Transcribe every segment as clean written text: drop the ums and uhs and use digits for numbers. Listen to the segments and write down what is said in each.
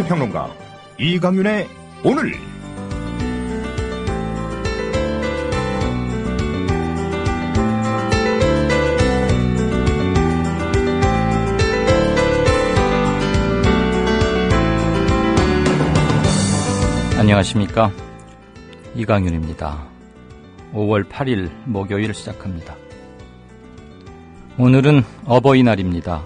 시사평론가 이강윤의 오늘. 안녕하십니까, 이강윤입니다. 5월 8일 목요일 시작합니다. 오늘은 어버이날입니다.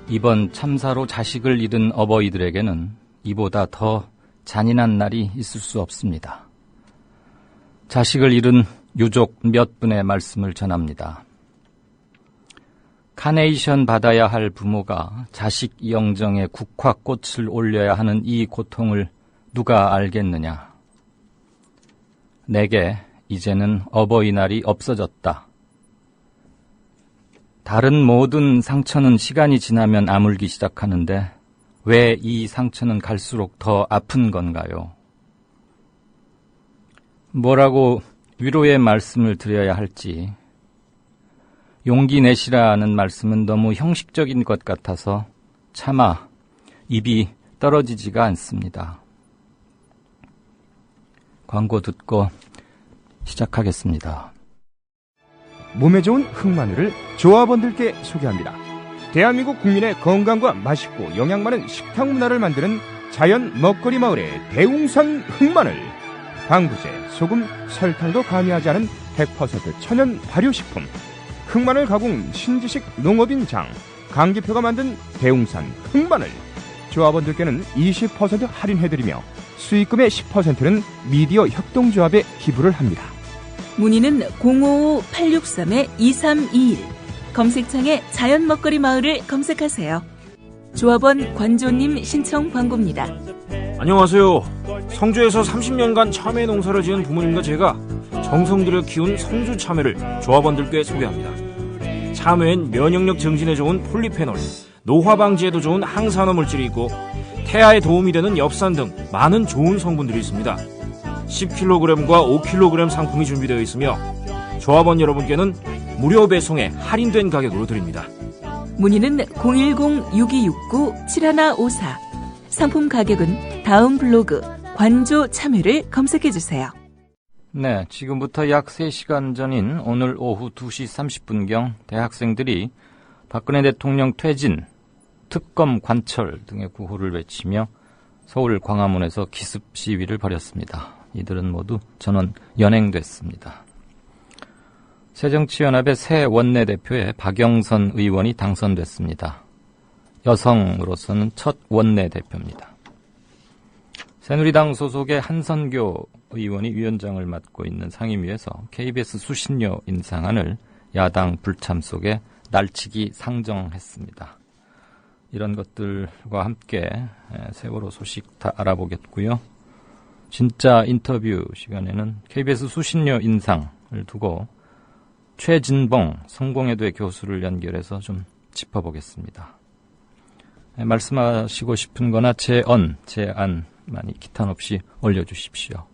이번 참사로 자식을 잃은 어버이들에게는 이보다 더 잔인한 날이 있을 수 없습니다. 자식을 잃은 유족 몇 분의 말씀을 전합니다. 카네이션 받아야 할 부모가 자식 영정에 국화꽃을 올려야 하는 이 고통을 누가 알겠느냐. 내게 이제는 어버이날이 없어졌다. 다른 모든 상처는 시간이 지나면 아물기 시작하는데 왜 이 상처는 갈수록 더 아픈 건가요? 뭐라고 위로의 말씀을 드려야 할지, 용기 내시라는 말씀은 너무 형식적인 것 같아서 차마 입이 떨어지지가 않습니다. 광고 듣고 시작하겠습니다. 몸에 좋은 흑마늘을 조합원들께 소개합니다. 대한민국 국민의 건강과 맛있고 영양 많은 식탁 문화를 만드는 자연 먹거리 마을의 대웅산 흑마늘. 방부제, 소금, 설탕도 가미하지 않은 100% 천연 발효식품. 흑마늘 가공 신지식 농업인장 강기표가 만든 대웅산 흑마늘. 조합원들께는 20% 할인해드리며 수익금의 10%는 미디어 협동조합에 기부를 합니다. 문의는 055-863-2321. 검색창에 자연 먹거리 마을을 검색하세요. 조합원 관조님 신청 광고입니다. 안녕하세요. 성주에서 30년간 참외 농사를 지은 부모님과 제가 정성 들여 키운 성주 참외를 조합원들께 소개합니다. 참외엔 면역력 증진에 좋은 폴리페놀, 노화 방지에도 좋은 항산화 물질이 있고 태아에 도움이 되는 엽산 등 많은 좋은 성분들이 있습니다. 10kg과 5kg 상품이 준비되어 있으며 조합원 여러분께는 무료 배송에 할인된 가격으로 드립니다. 문의는 010-6269-7154. 상품 가격은 다음 블로그 관조 참외를 검색해주세요. 네, 지금부터 약 3시간 전인 오늘 오후 2시 30분경 대학생들이 박근혜 대통령 퇴진, 특검 관철 등의 구호를 외치며 서울 광화문에서 기습 시위를 벌였습니다. 이들은 모두 전원 연행됐습니다. 새정치연합의 새 원내대표에 박영선 의원이 당선됐습니다. 여성으로서는 첫 원내대표입니다. 새누리당 소속의 한선교 의원이 위원장을 맡고 있는 상임위에서 KBS 수신료 인상안을 야당 불참 속에 날치기 상정했습니다. 이런 것들과 함께 세월호 소식 다 알아보겠고요. 진짜 인터뷰 시간에는 KBS 수신료 인상을 두고 최진봉 성공회대 교수를 연결해서 좀 짚어보겠습니다. 말씀하시고 싶은 거나 제안 많이 기탄 없이 올려주십시오.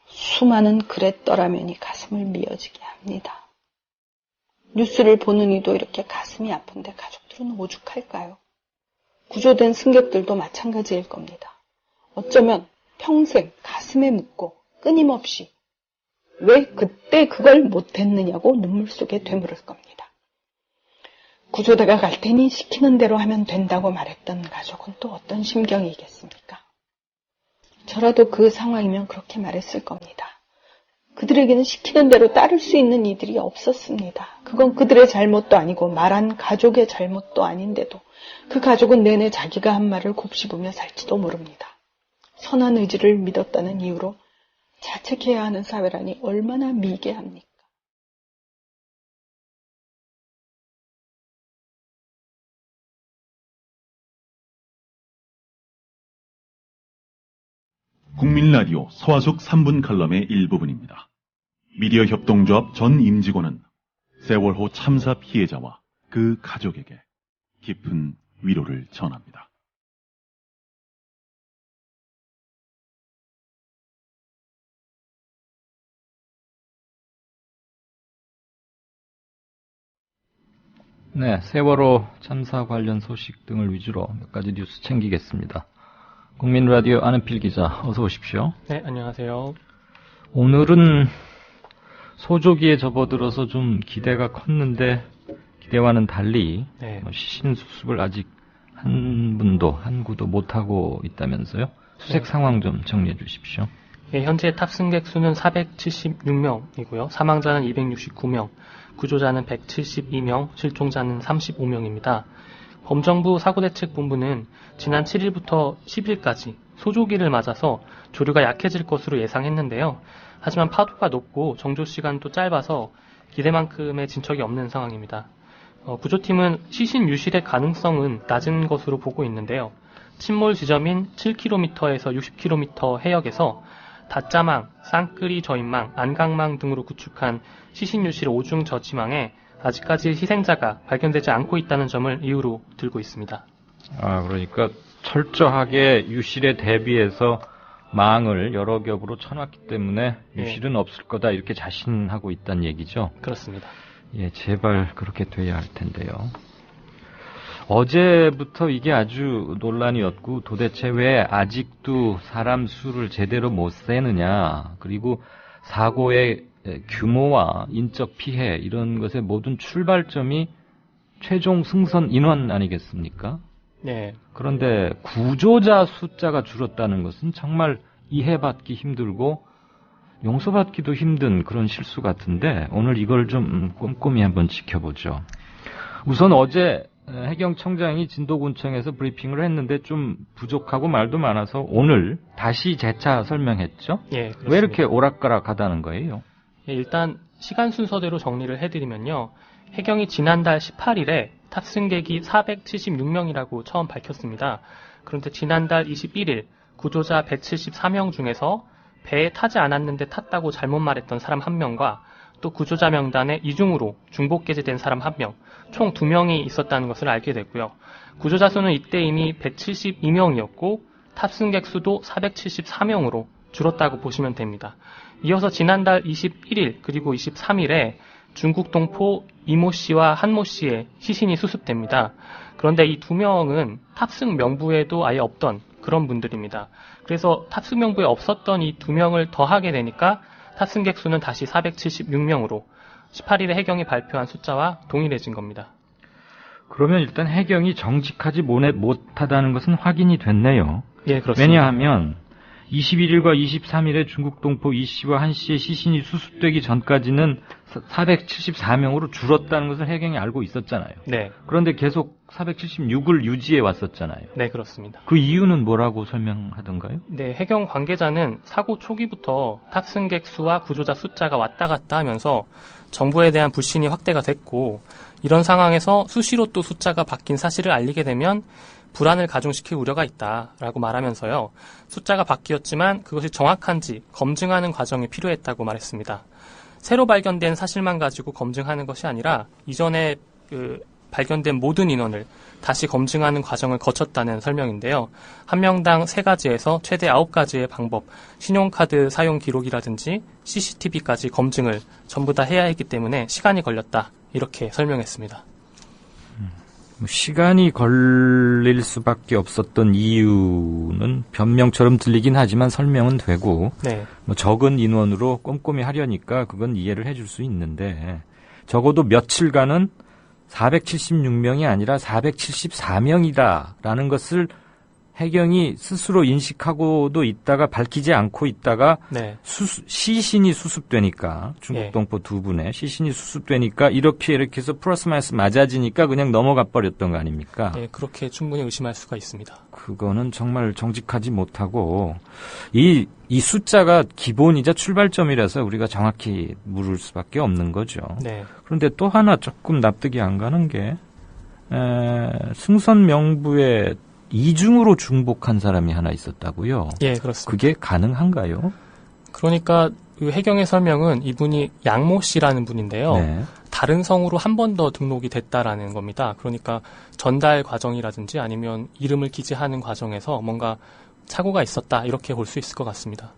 수많은 그랬더라면이 가슴을 미어지게 합니다. 뉴스를 보는 이도 이렇게 가슴이 아픈데 가족들은 오죽할까요? 구조된 승객들도 마찬가지일 겁니다. 어쩌면 평생 가슴에 묻고 끊임없이 왜 그때 그걸 못했느냐고 눈물 속에 되물을 겁니다. 구조대가 갈 테니 시키는 대로 하면 된다고 말했던 가족은 또 어떤 심경이겠습니까? 저라도 그 상황이면 그렇게 말했을 겁니다. 그들에게는 시키는 대로 따를 수 있는 이들이 없었습니다. 그건 그들의 잘못도 아니고 말한 가족의 잘못도 아닌데도 그 가족은 내내 자기가 한 말을 곱씹으며 살지도 모릅니다. 선한 의지를 믿었다는 이유로 자책해야 하는 사회라니 얼마나 미개합니까? 국민라디오 서화숙 3분 칼럼의 일부분입니다. 미디어 협동조합 전 임직원은 세월호 참사 피해자와 그 가족에게 깊은 위로를 전합니다. 네, 세월호 참사 관련 소식 등을 위주로 몇 가지 뉴스 챙기겠습니다. 국민라디오 안은필 기자, 어서 오십시오. 네, 안녕하세요. 오늘은 소조기에 접어들어서 좀 기대가 컸는데 기대와는 달리 네. 시신 수습을 아직 한 구도 못하고 있다면서요? 수색 상황 좀 정리해 주십시오. 예, 현재 탑승객 수는 476명이고요. 사망자는 269명, 구조자는 172명, 실종자는 35명입니다. 범정부 사고대책본부는 지난 7일부터 10일까지 소조기를 맞아서 조류가 약해질 것으로 예상했는데요. 하지만 파도가 높고 정조 시간도 짧아서 기대만큼의 진척이 없는 상황입니다. 구조팀은 시신 유실의 가능성은 낮은 것으로 보고 있는데요. 침몰 지점인 7km에서 60km 해역에서 닷자망, 쌍끌이 저인망, 안강망 등으로 구축한 시신 유실 5중 저지망에 아직까지 희생자가 발견되지 않고 있다는 점을 이유로 들고 있습니다. 그러니까 철저하게 유실에 대비해서 망을 여러 겹으로 쳐놨기 때문에 유실은 없을 거다 이렇게 자신하고 있다는 얘기죠? 그렇습니다. 예, 제발 그렇게 돼야 할 텐데요. 어제부터 이게 아주 논란이었고 도대체 왜 아직도 사람 수를 제대로 못 세느냐, 그리고 사고의 규모와 인적 피해 이런 것의 모든 출발점이 최종 승선 인원 아니겠습니까? 네. 그런데 구조자 숫자가 줄었다는 것은 정말 이해받기 힘들고 용서받기도 힘든 그런 실수 같은데 오늘 이걸 좀 꼼꼼히 한번 지켜보죠. 우선 어제 해경청장이 진도군청에서 브리핑을 했는데 좀 부족하고 말도 많아서 오늘 다시 재차 설명했죠? 예, 그렇습니다. 왜 이렇게 오락가락하다는 거예요? 예, 일단 시간 순서대로 정리를 해드리면요. 해경이 지난달 18일에 탑승객이 476명이라고 처음 밝혔습니다. 그런데 지난달 21일 구조자 174명 중에서 배에 타지 않았는데 탔다고 잘못 말했던 사람 1명과 또 구조자 명단에 이중으로 중복 게재된 사람 1명, 총 2명이 있었다는 것을 알게 됐고요. 구조자 수는 이때 이미 172명이었고 탑승객 수도 474명으로 줄었다고 보시면 됩니다. 이어서 지난달 21일 그리고 23일에 중국 동포 이모 씨와 한모 씨의 시신이 수습됩니다. 그런데 이 2명은 탑승 명부에도 아예 없던 그런 분들입니다. 그래서 탑승 명부에 없었던 이 2명을 더하게 되니까 탑승객 수는 다시 476명으로 18일에 해경이 발표한 숫자와 동일해진 겁니다. 그러면 일단 해경이 정직하지 못하다는 것은 확인이 됐네요. 예, 그렇습니다. 왜냐하면 21일과 23일에 중국 동포 이 씨와 한 씨의 시신이 수습되기 전까지는 474명으로 줄었다는 것을 해경이 알고 있었잖아요. 네. 그런데 계속 476을 유지해 왔었잖아요. 네, 그렇습니다. 그 이유는 뭐라고 설명하던가요? 네, 해경 관계자는 사고 초기부터 탑승객 수와 구조자 숫자가 왔다 갔다 하면서 정부에 대한 불신이 확대가 됐고 이런 상황에서 수시로 또 숫자가 바뀐 사실을 알리게 되면 불안을 가중시킬 우려가 있다라고 말하면서요. 숫자가 바뀌었지만 그것이 정확한지 검증하는 과정이 필요했다고 말했습니다. 새로 발견된 사실만 가지고 검증하는 것이 아니라 이전에 발견된 모든 인원을 다시 검증하는 과정을 거쳤다는 설명인데요. 한 명당 3가지에서 최대 9가지의 방법, 신용카드 사용 기록이라든지 CCTV까지 검증을 전부 다 해야 했기 때문에 시간이 걸렸다. 이렇게 설명했습니다. 시간이 걸릴 수밖에 없었던 이유는 변명처럼 들리긴 하지만 설명은 되고 네. 적은 인원으로 꼼꼼히 하려니까 그건 이해를 해줄 수 있는데 적어도 며칠간은 476명이 아니라 474명이다라는 것을 해경이 스스로 인식하고도 있다가 밝히지 않고 있다가 네. 시신이 수습되니까 중국 예. 동포 2분의 시신이 수습되니까 이렇게 해서 플러스 마이너스 맞아지니까 그냥 넘어가 버렸던 거 아닙니까? 네, 그렇게 충분히 의심할 수가 있습니다. 그거는 정말 정직하지 못하고 이 숫자가 기본이자 출발점이라서 우리가 정확히 물을 수밖에 없는 거죠. 네. 그런데 또 하나 조금 납득이 안 가는 게 승선 명부에 이중으로 중복한 사람이 하나 있었다고요? 예, 그렇습니다. 그게 가능한가요? 그러니까 그 해경의 설명은 이분이 양모 씨라는 분인데요. 네. 다른 성으로 한 번 더 등록이 됐다라는 겁니다. 그러니까 전달 과정이라든지 아니면 이름을 기재하는 과정에서 뭔가 착오가 있었다 이렇게 볼 수 있을 것 같습니다.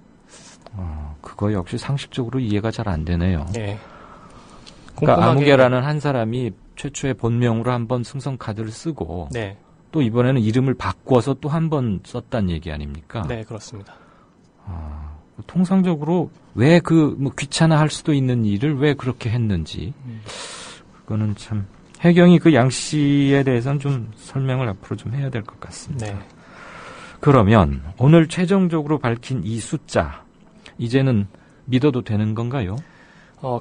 그거 역시 상식적으로 이해가 잘 안 되네요. 예. 그러니까 아무개라는 한 사람이 최초의 본명으로 한번 승선 카드를 쓰고 네. 또 이번에는 이름을 바꿔서 또 한 번 썼단 얘기 아닙니까? 네, 그렇습니다. 통상적으로 왜 뭐 귀찮아할 수도 있는 일을 왜 그렇게 했는지 그거는 참 해경이 그 양 씨에 대해서는 좀 설명을 앞으로 좀 해야 될 것 같습니다. 네. 그러면 오늘 최종적으로 밝힌 이 숫자 이제는 믿어도 되는 건가요?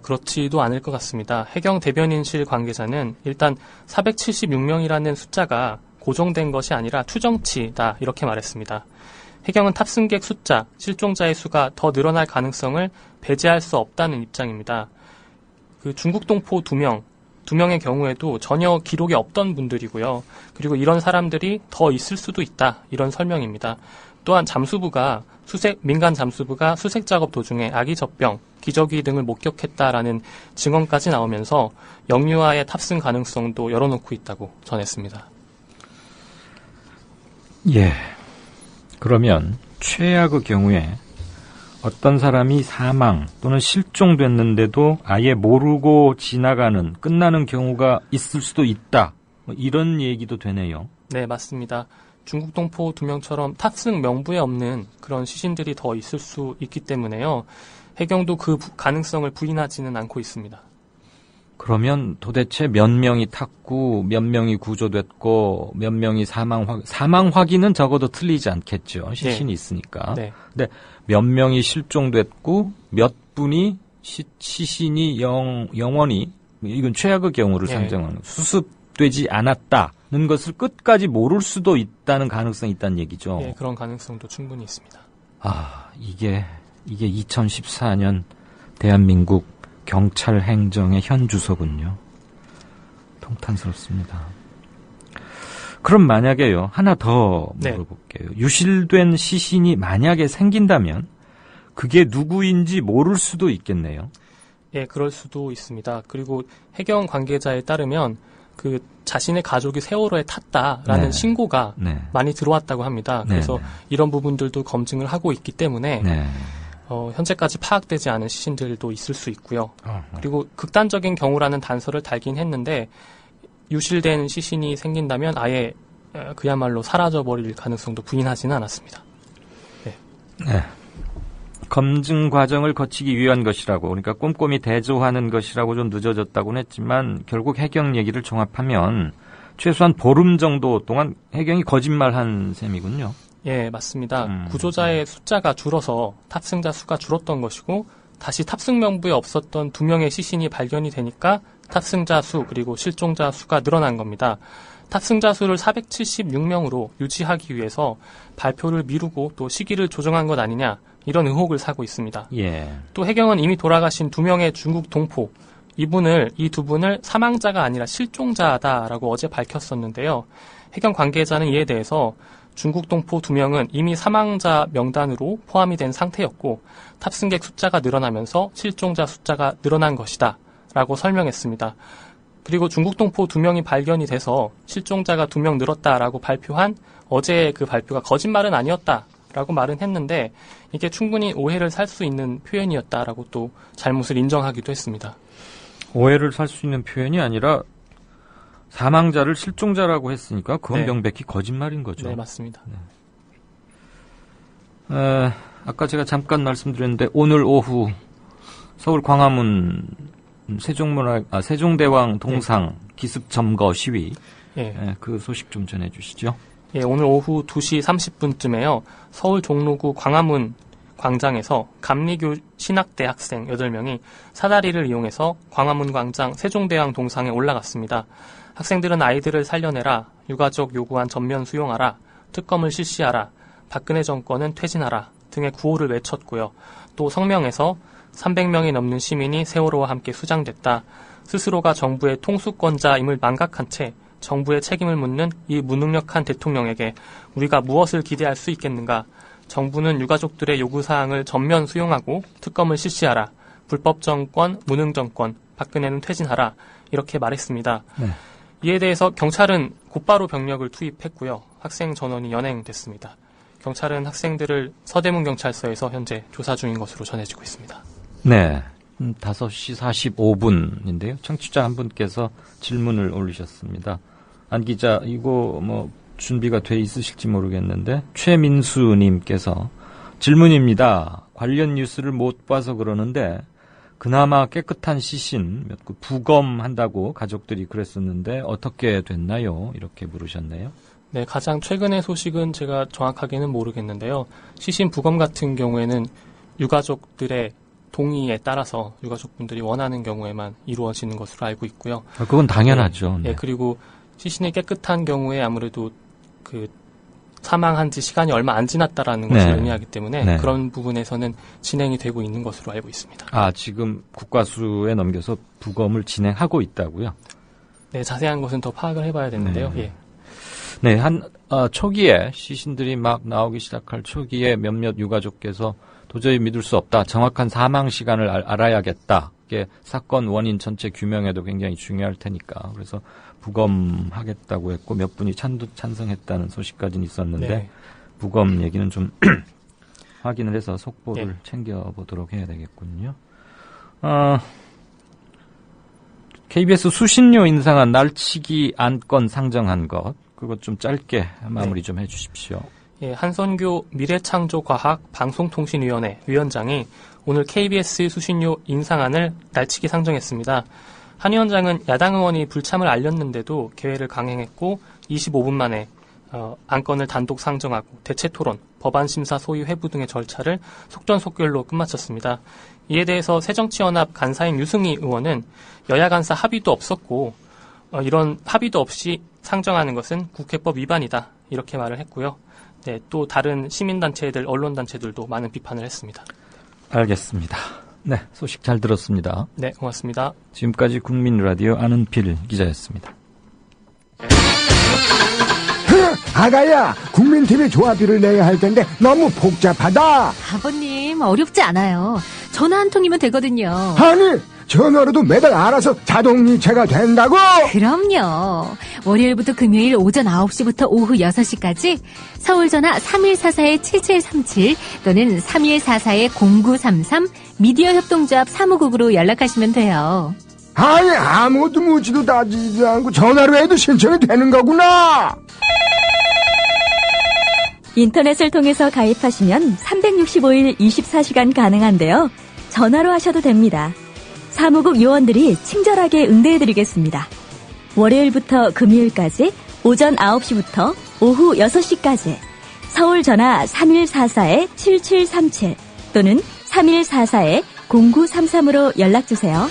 그렇지도 않을 것 같습니다. 해경 대변인실 관계자는 일단 476명이라는 숫자가 고정된 것이 아니라 추정치다 이렇게 말했습니다. 해경은 탑승객 숫자, 실종자의 수가 더 늘어날 가능성을 배제할 수 없다는 입장입니다. 그 중국 동포 2명의 경우에도 전혀 기록이 없던 분들이고요. 그리고 이런 사람들이 더 있을 수도 있다 이런 설명입니다. 또한 민간 잠수부가 수색 작업 도중에 아기 젖병, 기저귀 등을 목격했다라는 증언까지 나오면서 영유아의 탑승 가능성도 열어놓고 있다고 전했습니다. 예. 그러면 최악의 경우에 어떤 사람이 사망 또는 실종됐는데도 아예 모르고 끝나는 경우가 있을 수도 있다. 뭐 이런 얘기도 되네요. 네, 맞습니다. 중국 동포 2명처럼 탑승 명부에 없는 그런 시신들이 더 있을 수 있기 때문에요. 해경도 그 가능성을 부인하지는 않고 있습니다. 그러면 도대체 몇 명이 탔고 몇 명이 구조됐고 몇 명이 사망 확인은 적어도 틀리지 않겠죠. 시신이 네. 있으니까. 네. 근데 몇 명이 실종됐고 몇 분이 시신이 영원히 이건 최악의 경우를 네. 상정하는 수습되지 않았다는 것을 끝까지 모를 수도 있다는 가능성이 있다는 얘기죠. 네, 그런 가능성도 충분히 있습니다. 이게 2014년 대한민국 경찰 행정의 현 주소군요. 통탄스럽습니다. 그럼 만약에요. 하나 더 물어볼게요. 네. 유실된 시신이 만약에 생긴다면 그게 누구인지 모를 수도 있겠네요. 예, 그럴 수도 있습니다. 그리고 해경 관계자에 따르면 그 자신의 가족이 세월호에 탔다라는 네. 신고가 네. 많이 들어왔다고 합니다. 그래서 이런 부분들도 검증을 하고 있기 때문에 현재까지 파악되지 않은 시신들도 있을 수 있고요. 그리고 극단적인 경우라는 단서를 달긴 했는데 유실된 시신이 생긴다면 아예 그야말로 사라져버릴 가능성도 부인하지는 않았습니다. 네. 검증 과정을 거치기 위한 것이라고, 그러니까 꼼꼼히 대조하는 것이라고 좀 늦어졌다고는 했지만 결국 해경 얘기를 종합하면 최소한 보름 정도 동안 해경이 거짓말한 셈이군요. 예, 맞습니다. 구조자의 숫자가 줄어서 탑승자 수가 줄었던 것이고 다시 탑승 명부에 없었던 2명의 시신이 발견이 되니까 탑승자 수 그리고 실종자 수가 늘어난 겁니다. 탑승자 수를 476명으로 유지하기 위해서 발표를 미루고 또 시기를 조정한 것 아니냐 이런 의혹을 사고 있습니다. 예. 또 해경은 이미 돌아가신 2명의 중국 동포 이 두 분을 사망자가 아니라 실종자다라고 어제 밝혔었는데요. 해경 관계자는 이에 대해서 중국 동포 2명은 이미 사망자 명단으로 포함이 된 상태였고 탑승객 숫자가 늘어나면서 실종자 숫자가 늘어난 것이다 라고 설명했습니다. 그리고 중국 동포 2명이 발견이 돼서 실종자가 2명 늘었다라고 발표한 어제의 그 발표가 거짓말은 아니었다라고 말은 했는데 이게 충분히 오해를 살 수 있는 표현이었다라고 또 잘못을 인정하기도 했습니다. 오해를 살 수 있는 표현이 아니라 사망자를 실종자라고 했으니까 그건 명백히 거짓말인 거죠. 네, 맞습니다. 아까 제가 잠깐 말씀드렸는데 오늘 오후 서울 광화문 세종대왕 동상 기습 점거 시위 그 소식 좀 전해주시죠. 예, 오늘 오후 2시 30분쯤에요. 서울 종로구 광화문 광장에서 감리교 신학대 학생 8명이 사다리를 이용해서 광화문 광장 세종대왕 동상에 올라갔습니다. 학생들은 아이들을 살려내라, 유가족 요구안 전면 수용하라, 특검을 실시하라, 박근혜 정권은 퇴진하라 등의 구호를 외쳤고요. 또 성명에서 300명이 넘는 시민이 세월호와 함께 수장됐다. 스스로가 정부의 통수권자임을 망각한 채 정부의 책임을 묻는 이 무능력한 대통령에게 우리가 무엇을 기대할 수 있겠는가. 정부는 유가족들의 요구사항을 전면 수용하고 특검을 실시하라. 불법 정권, 무능 정권, 박근혜는 퇴진하라. 이렇게 말했습니다. 이에 대해서 경찰은 곧바로 병력을 투입했고요. 학생 전원이 연행됐습니다. 경찰은 학생들을 서대문 경찰서에서 현재 조사 중인 것으로 전해지고 있습니다. 네. 5시 45분인데요. 청취자 한 분께서 질문을 올리셨습니다. 안 기자, 이거 뭐 준비가 돼 있으실지 모르겠는데 최민수님께서 질문입니다. 관련 뉴스를 못 봐서 그러는데 그나마 깨끗한 시신 부검한다고 가족들이 그랬었는데 어떻게 됐나요? 이렇게 물으셨네요. 네, 가장 최근의 소식은 제가 정확하게는 모르겠는데요. 시신 부검 같은 경우에는 유가족들의 동의에 따라서 유가족분들이 원하는 경우에만 이루어지는 것으로 알고 있고요. 그건 당연하죠. 네, 그리고 시신이 깨끗한 경우에 아무래도 그 사망한 지 시간이 얼마 안 지났다라는 것을 의미하기 때문에 그런 부분에서는 진행이 되고 있는 것으로 알고 있습니다. 아, 지금 국과수에 넘겨서 부검을 진행하고 있다고요? 네, 자세한 것은 더 파악을 해봐야 되는데요. 예. 네, 초기에 시신들이 막 나오기 시작할 초기에 몇몇 유가족께서 도저히 믿을 수 없다. 정확한 사망 시간을 알아야겠다. 이게 사건 원인 전체 규명에도 굉장히 중요할 테니까. 그래서 부검하겠다고 했고 몇 분이 찬성했다는 소식까지는 있었는데 부검 얘기는 좀 확인을 해서 속보를 챙겨보도록 해야 되겠군요. KBS 수신료 인상안 날치기 안건 상정한 것 그것 좀 짧게 마무리 좀 해주십시오. 예, 한선교 미래창조과학 방송통신위원회 위원장이 오늘 KBS 수신료 인상안을 날치기 상정했습니다. 한 위원장은 야당 의원이 불참을 알렸는데도 개회를 강행했고 25분 만에 안건을 단독 상정하고 대체 토론, 법안 심사 소위 회부 등의 절차를 속전속결로 끝마쳤습니다. 이에 대해서 새정치연합 간사인 유승희 의원은 여야 간사 합의도 없었고 이런 합의도 없이 상정하는 것은 국회법 위반이다 이렇게 말을 했고요. 네, 또 다른 시민단체들, 언론단체들도 많은 비판을 했습니다. 알겠습니다. 네, 소식 잘 들었습니다. 네, 고맙습니다. 지금까지 국민라디오 안은필 기자였습니다. 아가야, 국민TV 조합비를 내야 할 텐데 너무 복잡하다. 아버님, 어렵지 않아요. 전화 한 통이면 되거든요. 아니, 전화로도 매달 알아서 자동이체가 된다고? 그럼요. 월요일부터 금요일 오전 9시부터 오후 6시까지 서울전화 3144-7737 또는 3144-0933 미디어협동조합 사무국으로 연락하시면 돼요. 아니, 아무것도 묻지도 따지지도 않고 전화로 해도 신청이 되는 거구나. 인터넷을 통해서 가입하시면 365일 24시간 가능한데요. 전화로 하셔도 됩니다. 사무국 요원들이 친절하게 응대해드리겠습니다. 월요일부터 금요일까지 오전 9시부터 오후 6시까지 서울 전화 3144-7737 또는 3144-0933으로 연락주세요.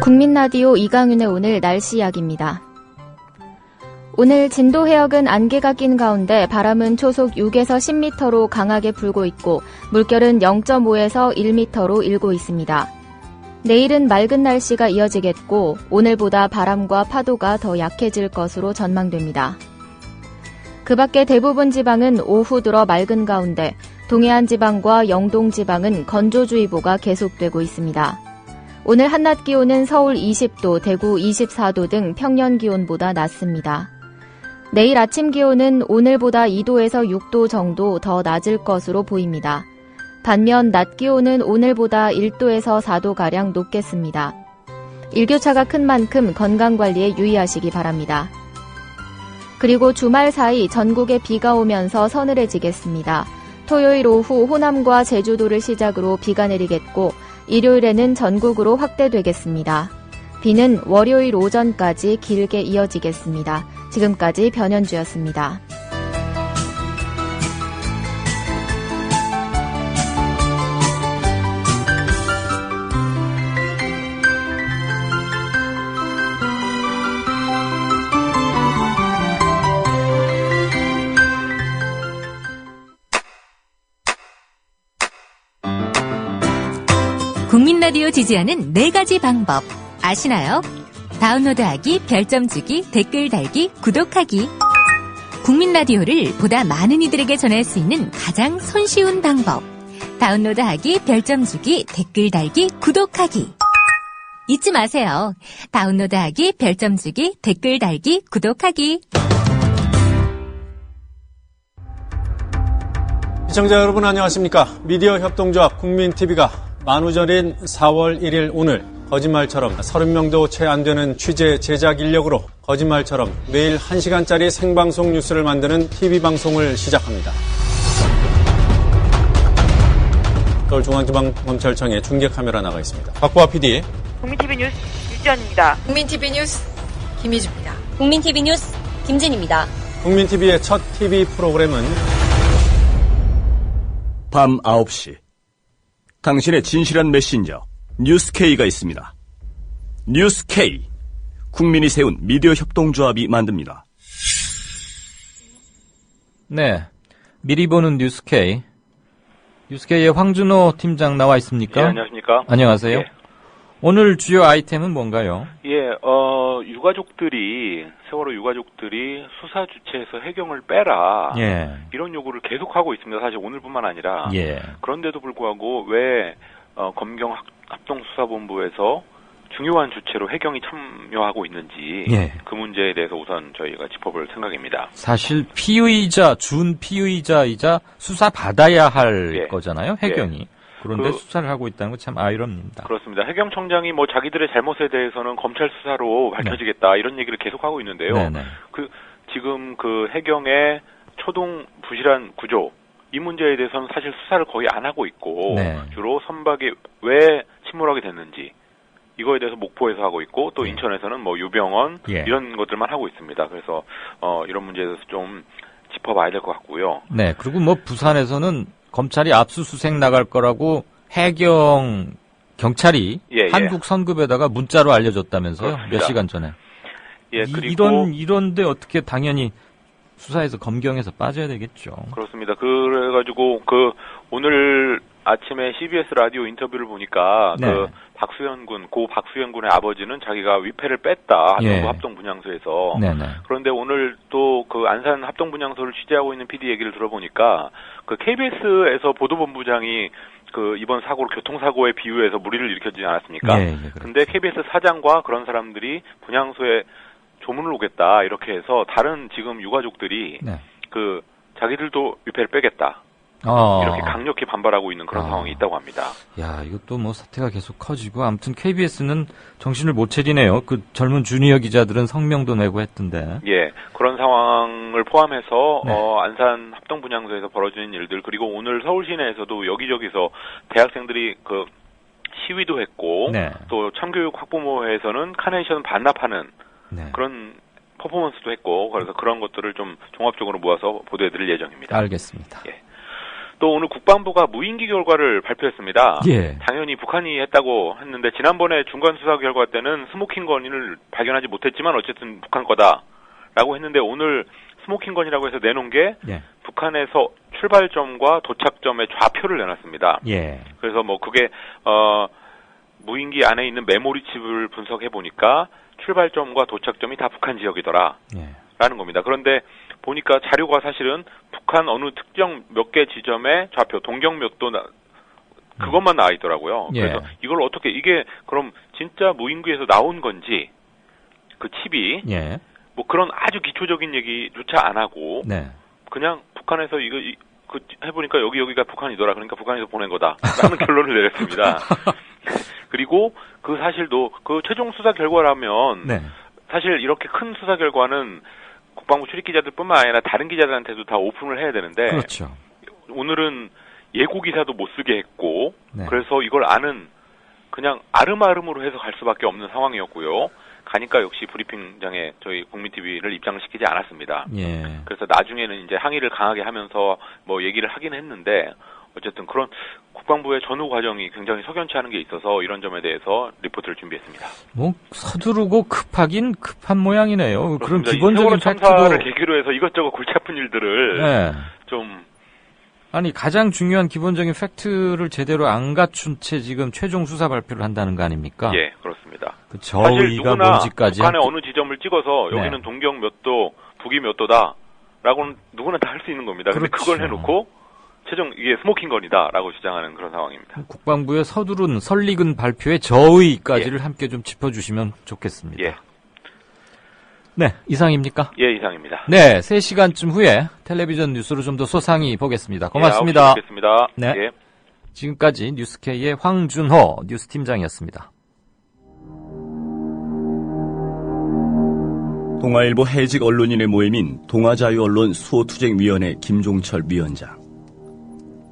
국민라디오 이강윤의 오늘 날씨 이야기입니다. 오늘 진도 해역은 안개가 낀 가운데 바람은 초속 6에서 10m로 강하게 불고 있고 물결은 0.5에서 1m로 일고 있습니다. 내일은 맑은 날씨가 이어지겠고 오늘보다 바람과 파도가 더 약해질 것으로 전망됩니다. 그 밖에 대부분 지방은 오후 들어 맑은 가운데 동해안 지방과 영동 지방은 건조주의보가 계속되고 있습니다. 오늘 한낮 기온은 서울 20도, 대구 24도 등 평년 기온보다 낮습니다. 내일 아침 기온은 오늘보다 2도에서 6도 정도 더 낮을 것으로 보입니다. 반면 낮 기온은 오늘보다 1도에서 4도가량 높겠습니다. 일교차가 큰 만큼 건강관리에 유의하시기 바랍니다. 그리고 주말 사이 전국에 비가 오면서 서늘해지겠습니다. 토요일 오후 호남과 제주도를 시작으로 비가 내리겠고 일요일에는 전국으로 확대되겠습니다. 비는 월요일 오전까지 길게 이어지겠습니다. 지금까지 변현주였습니다. 국민라디오 지지하는 4가지 방법 아시나요? 다운로드하기, 별점 주기, 댓글 달기, 구독하기. 국민 라디오를 보다 많은 이들에게 전할 수 있는 가장 손쉬운 방법. 다운로드하기, 별점 주기, 댓글 달기, 구독하기. 잊지 마세요. 다운로드하기, 별점 주기, 댓글 달기, 구독하기. 시청자 여러분 안녕하십니까. 미디어 협동조합 국민TV가 만우절인 4월 1일 오늘 거짓말처럼 30명도 채 안 되는 취재 제작 인력으로 거짓말처럼 매일 1시간짜리 생방송 뉴스를 만드는 TV방송을 시작합니다. 서울중앙지방검찰청에 중계카메라 나가 있습니다. 박보아 PD. 국민TV 뉴스 유지연입니다. 국민TV 뉴스 김희주입니다. 국민TV 뉴스 김진입니다. 국민TV의 첫 TV 프로그램은 밤 9시 당신의 진실한 메신저 뉴스K가 있습니다. 뉴스K 국민이 세운 미디어 협동조합이 만듭니다. 네, 미리 보는 뉴스K. 뉴스K의 황준호 팀장 나와 있습니까? 예, 안녕하십니까? 안녕하세요. 예. 오늘 주요 아이템은 뭔가요? 예, 유가족들이, 세월호 유가족들이 수사 주체에서 해경을 빼라. 예. 이런 요구를 계속하고 있습니다. 사실 오늘뿐만 아니라. 예. 그런데도 불구하고 왜, 검경 합동수사본부에서 중요한 주체로 해경이 참여하고 있는지. 예. 그 문제에 대해서 우선 저희가 짚어볼 생각입니다. 사실 준 피의자이자 수사 받아야 할 거잖아요, 해경이. 예. 그런데 수사를 하고 있다는 건 참 아이러니입니다. 그렇습니다. 해경청장이 뭐 자기들의 잘못에 대해서는 검찰 수사로 밝혀지겠다 이런 얘기를 계속하고 있는데요. 네네. 지금 그 해경의 초동 부실한 구조 이 문제에 대해서는 사실 수사를 거의 안 하고 있고 네. 주로 선박이 왜 침몰하게 됐는지 이거에 대해서 목포에서 하고 있고 또 인천에서는 뭐 유병원 이런 것들만 하고 있습니다. 그래서 이런 문제에 대해서 좀 짚어봐야 될 것 같고요. 네. 그리고 뭐 부산에서는 검찰이 압수수색 나갈 거라고 해경 경찰이 한국 선급에다가 문자로 알려줬다면서요? 그렇습니다. 몇 시간 전에. 예, 그리고 이런데 어떻게 당연히 수사에서 검경에서 빠져야 되겠죠. 그렇습니다. 그래가지고 오늘 아침에 CBS 라디오 인터뷰를 보니까 고 박수현 군의 아버지는 자기가 위패를 뺐다. 정부 합동분향소에서. 네네. 그런데 오늘 또 그 안산 합동분향소를 취재하고 있는 PD 얘기를 들어보니까 그 KBS에서 보도본부장이 그 이번 사고를 교통사고에 비유해서 무리를 일으켰지 않았습니까? 근데 KBS 사장과 그런 사람들이 분향소에 조문을 오겠다 이렇게 해서 다른 지금 유가족들이 그 자기들도 위패를 빼겠다. 이렇게 강력히 반발하고 있는 그런 상황이 있다고 합니다. 야, 이것도 뭐 사태가 계속 커지고 아무튼 KBS는 정신을 못 차리네요. 그 젊은 주니어 기자들은 성명도 내고 했던데. 예, 그런 상황을 포함해서 안산 합동분향소에서 벌어지는 일들 그리고 오늘 서울 시내에서도 여기저기서 대학생들이 그 시위도 했고 또 참교육 학부모회에서는 카네이션 반납하는 그런 퍼포먼스도 했고 그래서 그런 것들을 좀 종합적으로 모아서 보도해드릴 예정입니다. 알겠습니다. 예. 또 오늘 국방부가 무인기 결과를 발표했습니다. 예. 당연히 북한이 했다고 했는데 지난번에 중간 수사 결과 때는 스모킹 건을 발견하지 못했지만 어쨌든 북한 거다라고 했는데 오늘 스모킹 건이라고 해서 내놓은 게 북한에서 출발점과 도착점의 좌표를 내놨습니다. 예. 그래서 뭐 그게 무인기 안에 있는 메모리 칩을 분석해 보니까 출발점과 도착점이 다 북한 지역이더라. 라는 겁니다. 그런데 보니까 자료가 사실은 북한 어느 특정 몇 개 지점의 좌표, 동경몇도 그것만 나와 있더라고요. 그래서 이걸 어떻게 이게 그럼 진짜 무인기에서 나온 건지 그 칩이 뭐 그런 아주 기초적인 얘기조차 안 하고 그냥 북한에서 이거 해보니까 여기가 북한이더라. 그러니까 북한에서 보낸 거다라는 결론을 내렸습니다. 그리고 그 사실도 그 최종 수사 결과라면 사실 이렇게 큰 수사 결과는 국방부 출입 기자들뿐만 아니라 다른 기자들한테도 다 오픈을 해야 되는데 그렇죠. 오늘은 예고 기사도 못 쓰게 했고 그래서 이걸 아는 그냥 아름아름으로 해서 갈 수밖에 없는 상황이었고요. 가니까 역시 브리핑장에 저희 국민TV를 입장을 시키지 않았습니다. 그래서 나중에는 이제 항의를 강하게 하면서 뭐 얘기를 하긴 했는데 어쨌든 그런 국방부의 전후 과정이 굉장히 석연치 않은 게 있어서 이런 점에 대해서 리포트를 준비했습니다. 뭐 서두르고 급하긴 급한 모양이네요. 그런 기본적인 세월호 팩트도 참사를 계기로 해서 이것저것 골치 아픈 일들을 좀 아니 가장 중요한 기본적인 팩트를 제대로 안 갖춘 채 지금 최종 수사 발표를 한다는 거 아닙니까? 예, 그렇습니다. 그 저의가 뭔지까지 북한의 어느 지점을 찍어서 여기는 동경 몇 도, 북이 몇 도다. 라고는 누구나 다 할 수 있는 겁니다. 근데 그렇죠. 그걸 해놓고 최종 이게 스모킹건이다라고 주장하는 그런 상황입니다. 국방부의 서두른 설익은 발표의 저의까지를 함께 좀 짚어주시면 좋겠습니다. 예. 네, 이상입니까? 예, 이상입니다. 네, 3시간쯤 후에 텔레비전 뉴스로 좀 더 소상히 보겠습니다. 고맙습니다. 예, 9시에 뵙겠습니다. 네. 예. 지금까지 뉴스K의 황준호 뉴스팀장이었습니다. 동아일보 해직 언론인의 모임인 동아자유언론 수호투쟁위원회 김종철 위원장.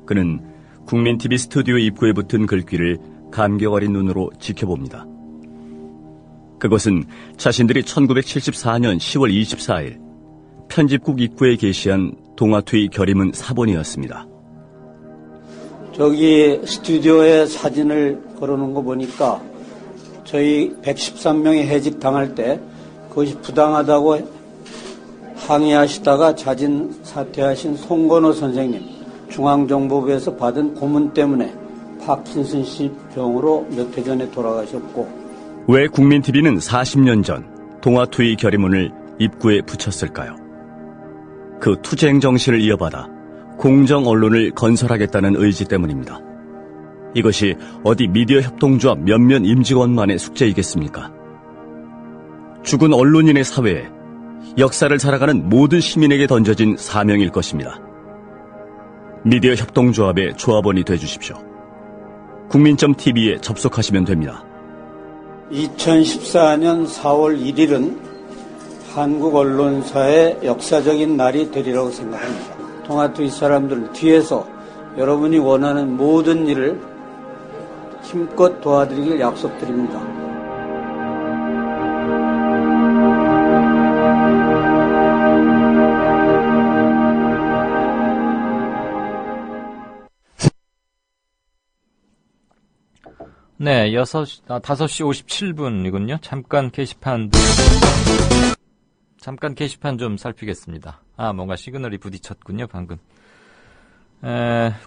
그는 국민TV 스튜디오 입구에 붙은 글귀를 감격 어린 눈으로 지켜봅니다. 그것은 자신들이 1974년 10월 24일 편집국 입구에 게시한 동아투의 결의문 사본이었습니다. 저기 스튜디오에 사진을 걸어놓은 거 보니까 저희 113명이 해직 당할 때 그것이 부당하다고 항의하시다가 자진 사퇴하신 송건호 선생님, 중앙정보부에서 받은 고문 때문에 파킨슨씨 병으로 몇 해 전에 돌아가셨고, 왜 국민TV는 40년 전 동아투의 결의문을 입구에 붙였을까요? 그 투쟁 정신을 이어받아 공정 언론을 건설하겠다는 의지 때문입니다. 이것이 어디 미디어 협동조합 몇몇 임직원만의 숙제이겠습니까? 죽은 언론인의 사회에 역사를 살아가는 모든 시민에게 던져진 사명일 것입니다. 미디어 협동조합의 조합원이 되주십시오. 국민.tv에 접속하시면 됩니다. 2014년 4월 1일은 한국 언론사의 역사적인 날이 되리라고 생각합니다. 동아투의 사람들 뒤에서 여러분이 원하는 모든 일을 힘껏 도와드리길 약속드립니다. 네, 5시 57분이군요. 잠깐 게시판 좀 살피겠습니다. 뭔가 시그널이 부딪혔군요, 방금.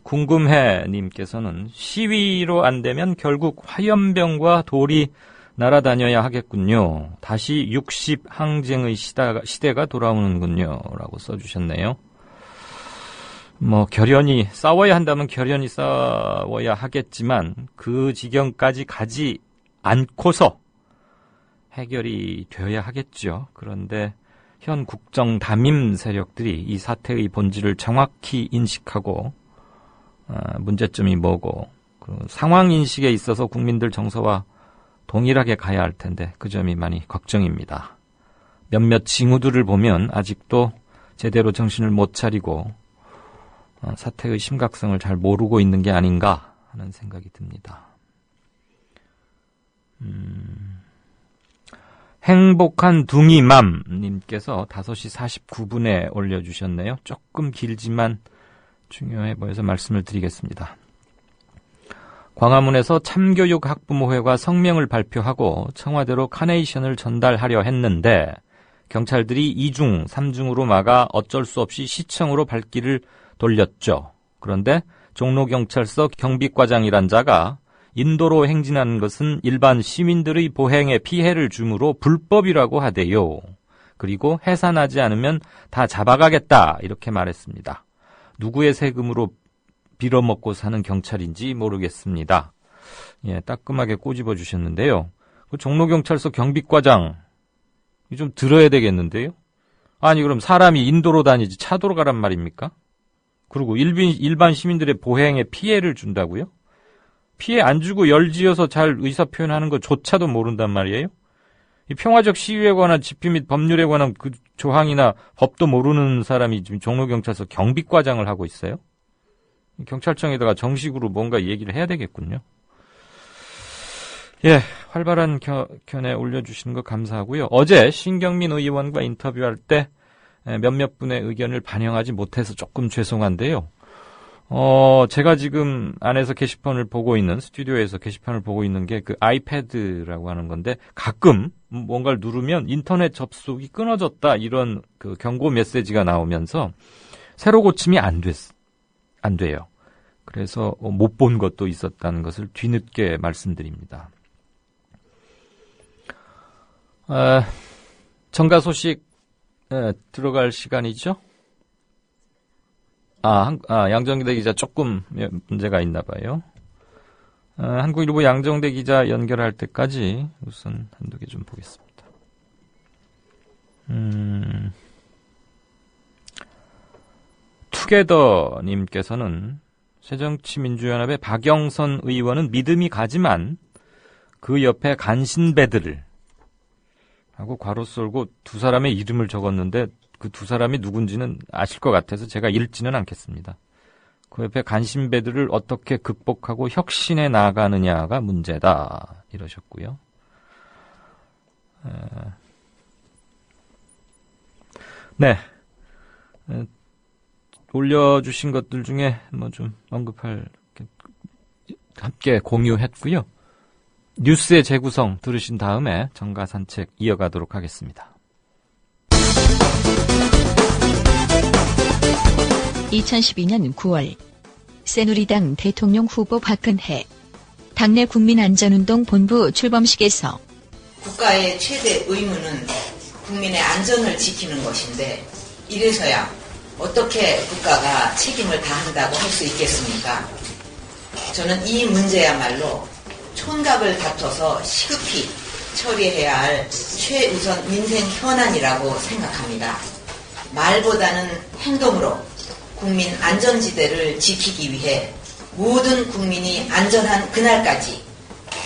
궁금해님께서는 시위로 안 되면 결국 화염병과 돌이 날아다녀야 하겠군요. 다시 60 항쟁의 시대가 돌아오는군요. 라고 써주셨네요. 결연히 싸워야 한다면 결연히 싸워야 하겠지만 그 지경까지 가지 않고서 해결이 되어야 하겠죠. 그런데 현 국정 담임 세력들이 이 사태의 본질을 정확히 인식하고 문제점이 뭐고 그 상황 인식에 있어서 국민들 정서와 동일하게 가야 할 텐데 그 점이 많이 걱정입니다. 몇몇 징후들을 보면 아직도 제대로 정신을 못 차리고 사태의 심각성을 잘 모르고 있는 게 아닌가 하는 생각이 듭니다. 행복한 둥이맘님께서 5시 49분에 올려주셨네요. 조금 길지만 중요해 보여서 말씀을 드리겠습니다. 광화문에서 참교육 학부모회가 성명을 발표하고 청와대로 카네이션을 전달하려 했는데 경찰들이 2중, 3중으로 막아 어쩔 수 없이 시청으로 발길을 돌렸죠. 그런데 종로경찰서 경비과장이란 자가 인도로 행진하는 것은 일반 시민들의 보행에 피해를 주므로 불법이라고 하대요. 그리고 해산하지 않으면 다 잡아가겠다 이렇게 말했습니다. 누구의 세금으로 빌어먹고 사는 경찰인지 모르겠습니다. 따끔하게 꼬집어 주셨는데요. 그 종로경찰서 경비과장 좀 들어야 되겠는데요. 아니 그럼 사람이 인도로 다니지 차도로 가란 말입니까? 그리고 일반 시민들의 보행에 피해를 준다고요? 피해 안 주고 열지어서 잘 의사표현하는 것조차도 모른단 말이에요? 이 평화적 시위에 관한 집회 및 법률에 관한 그 조항이나 법도 모르는 사람이 지금 종로경찰서 경비과장을 하고 있어요? 경찰청에다가 정식으로 뭔가 얘기를 해야 되겠군요. 활발한 견해 올려주시는 거 감사하고요. 어제 신경민 의원과 인터뷰할 때 몇몇 분의 의견을 반영하지 못해서 조금 죄송한데요. 제가 지금 안에서 게시판을 보고 있는, 스튜디오에서 게시판을 보고 있는 게 그 아이패드라고 하는 건데 가끔 뭔가를 누르면 인터넷 접속이 끊어졌다 이런 그 경고 메시지가 나오면서 새로 고침이 안 돼요. 그래서 못 본 것도 있었다는 것을 뒤늦게 말씀드립니다. 정가 소식 들어갈 시간이죠. 양정대 기자 조금 문제가 있나 봐요. 한국일보 양정대 기자 연결할 때까지 우선 한두 개 좀 보겠습니다. 투게더님께서는 새정치민주연합의 박영선 의원은 믿음이 가지만 그 옆에 간신배들을 하고 괄호 썰고 두 사람의 이름을 적었는데 그 두 사람이 누군지는 아실 것 같아서 제가 읽지는 않겠습니다. 그 옆에 간신배들을 어떻게 극복하고 혁신해 나가느냐가 문제다 이러셨고요. 네. 올려주신 것들 중에 뭐 좀 언급할 함께 공유했고요. 뉴스의 재구성 들으신 다음에 정가 산책 이어가도록 하겠습니다. 2012년 9월 새누리당 대통령 후보 박근혜 당내 국민안전운동 본부 출범식에서 국가의 최대 의무는 국민의 안전을 지키는 것인데 이래서야 어떻게 국가가 책임을 다한다고 할 수 있겠습니까? 저는 이 문제야말로 촌각을 다퉈서 시급히 처리해야 할 최우선 민생 현안이라고 생각합니다. 말보다는 행동으로 국민 안전지대를 지키기 위해 모든 국민이 안전한 그날까지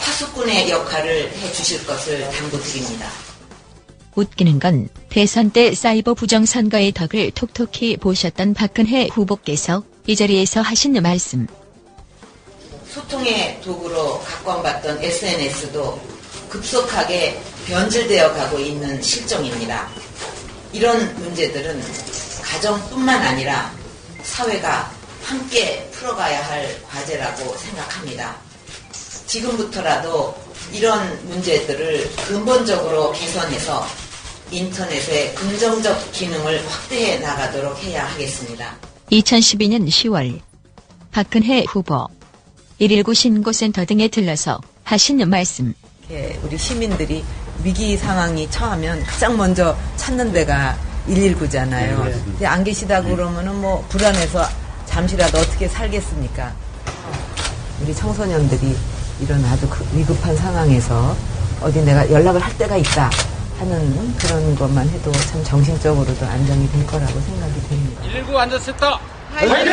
파수꾼의 역할을 해주실 것을 당부드립니다. 웃기는 건 대선 때 사이버 부정선거의 덕을 톡톡히 보셨던 박근혜 후보께서 이 자리에서 하신 말씀. 소통의 도구로 각광받던 SNS도 급속하게 변질되어 가고 있는 실정입니다. 이런 문제들은 가정뿐만 아니라 사회가 함께 풀어가야 할 과제라고 생각합니다. 지금부터라도 이런 문제들을 근본적으로 개선해서 인터넷의 긍정적 기능을 확대해 나가도록 해야 하겠습니다. 2012년 10월 박근혜 후보 119 신고센터 등에 들러서 하신 말씀. 우리 시민들이 위기 상황이 처하면 가장 먼저 찾는 데가 119잖아요. 근데 안 계시다고 그러면은 뭐 불안해서 잠시라도 어떻게 살겠습니까? 우리 청소년들이 이런 아주 위급한 상황에서 어디 내가 연락을 할 때가 있다 하는 그런 것만 해도 참 정신적으로도 안정이 될 거라고 생각이 됩니다. 119 안전센터 화이팅!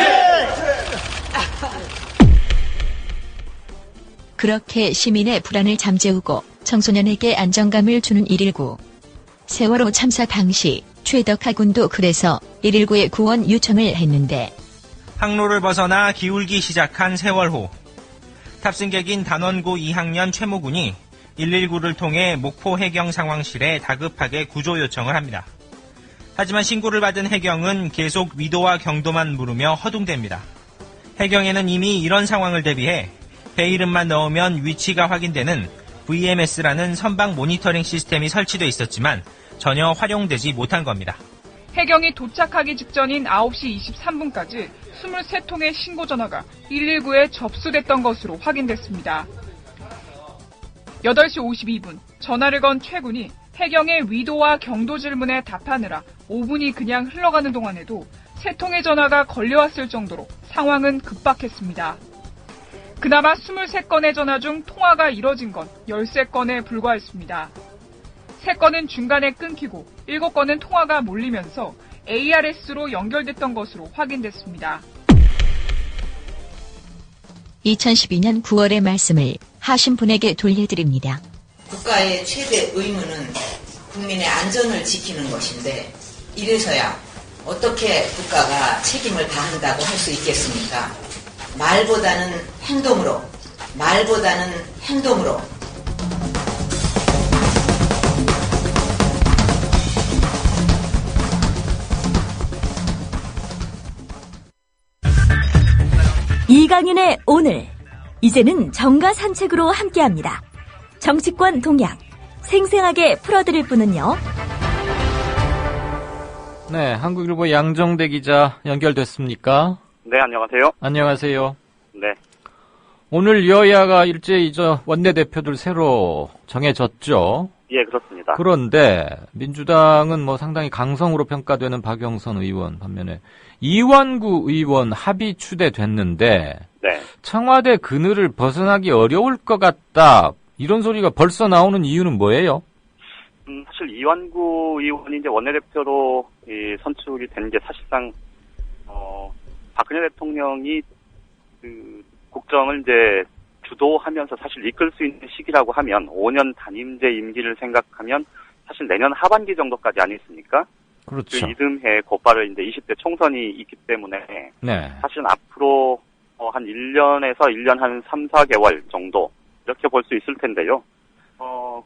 그렇게 시민의 불안을 잠재우고 청소년에게 안정감을 주는 119. 세월호 참사 당시 최덕하 군도 그래서 119에 구원 요청을 했는데 항로를 벗어나 기울기 시작한 세월호. 탑승객인 단원고 2학년 최모 군이 119를 통해 목포 해경 상황실에 다급하게 구조 요청을 합니다. 하지만 신고를 받은 해경은 계속 위도와 경도만 물으며 허둥댑니다. 해경에는 이미 이런 상황을 대비해 배 이름만 넣으면 위치가 확인되는 VMS라는 선박 모니터링 시스템이 설치돼 있었지만 전혀 활용되지 못한 겁니다. 해경이 도착하기 직전인 9시 23분까지 23통의 신고 전화가 119에 접수됐던 것으로 확인됐습니다. 8시 52분 전화를 건 최 군이 해경의 위도와 경도 질문에 답하느라 5분이 그냥 흘러가는 동안에도 3통의 전화가 걸려왔을 정도로 상황은 급박했습니다. 그나마 23건의 전화 중 통화가 이뤄진 건 13건에 불과했습니다. 3건은 중간에 끊기고 7건은 통화가 몰리면서 ARS로 연결됐던 것으로 확인됐습니다. 2012년 9월의 말씀을 하신 분에게 돌려드립니다. 국가의 최대 의무는 국민의 안전을 지키는 것인데 이래서야 어떻게 국가가 책임을 다한다고 할 수 있겠습니까? 말보다는 행동으로, 말보다는 행동으로. 이강윤의 오늘. 이제는 정가 산책으로 함께합니다. 정치권 동향 생생하게 풀어드릴 분은요. 네, 한국일보 양정대 기자 연결됐습니까? 네, 안녕하세요. 안녕하세요. 네. 오늘 여야가 일제히 원내대표들 새로 정해졌죠? 예, 그렇습니다. 그런데 민주당은 뭐 상당히 강성으로 평가되는 박영선 의원 반면에 이완구 의원 합의 추대됐는데 네. 청와대 그늘을 벗어나기 어려울 것 같다. 이런 소리가 벌써 나오는 이유는 뭐예요? 사실 이완구 의원이 이제 원내대표로 선출이 된 게 사실상 박근혜 대통령이 그 국정을 이제 주도하면서 사실 이끌 수 있는 시기라고 하면 5년 단임제 임기를 생각하면 사실 내년 하반기 정도까지 아니겠습니까? 그렇죠. 그 이듬해 곧바로 이제 20대 총선이 있기 때문에 네. 사실은 앞으로 한 1년에서 1년 한 3, 4개월 정도 이렇게 볼 수 있을 텐데요.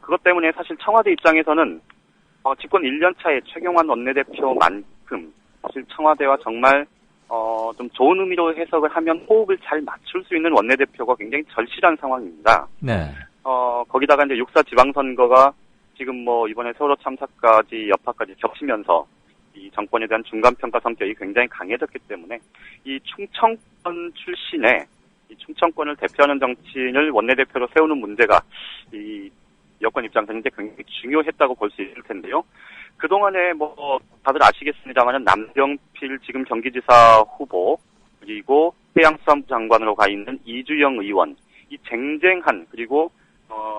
그것 때문에 사실 청와대 입장에서는 집권 1년 차에 최경환 원내대표만큼 사실 청와대와 정말 좀 좋은 의미로 해석을 하면 호흡을 잘 맞출 수 있는 원내대표가 굉장히 절실한 상황입니다. 네. 거기다가 이제 6.4 지방선거가 지금 뭐 이번에 세월호 참사까지 여파까지 겹치면서 이 정권에 대한 중간평가 성격이 굉장히 강해졌기 때문에 이 충청권 출신의 이 충청권을 대표하는 정치인을 원내대표로 세우는 문제가 이 여권 입장에서 굉장히 중요했다고 볼 수 있을 텐데요. 그동안에 뭐 다들 아시겠습니다만은 남경필 지금 경기지사 후보 그리고 해양수산부 장관으로 가 있는 이주영 의원 이 쟁쟁한 그리고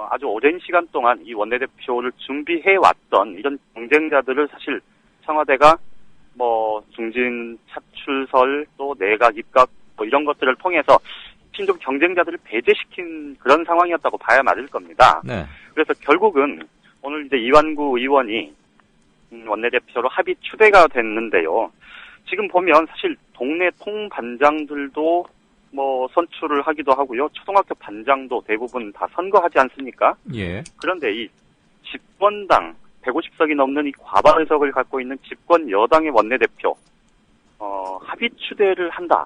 아주 오랜 시간 동안 이 원내대표를 준비해 왔던 이런 경쟁자들을 사실 청와대가 뭐 중진 차출설 또 내각 입각 뭐 이런 것들을 통해서 신종 경쟁자들을 배제시킨 그런 상황이었다고 봐야 맞을 겁니다. 네. 그래서 결국은 오늘 이제 이완구 의원이 원내대표로 합의 추대가 됐는데요. 지금 보면 사실 동네 통반장들도 뭐 선출을 하기도 하고요. 초등학교 반장도 대부분 다 선거하지 않습니까? 예. 그런데 이 집권당 150석이 넘는 이 과반 의석을 갖고 있는 집권 여당의 원내대표 합의 추대를 한다.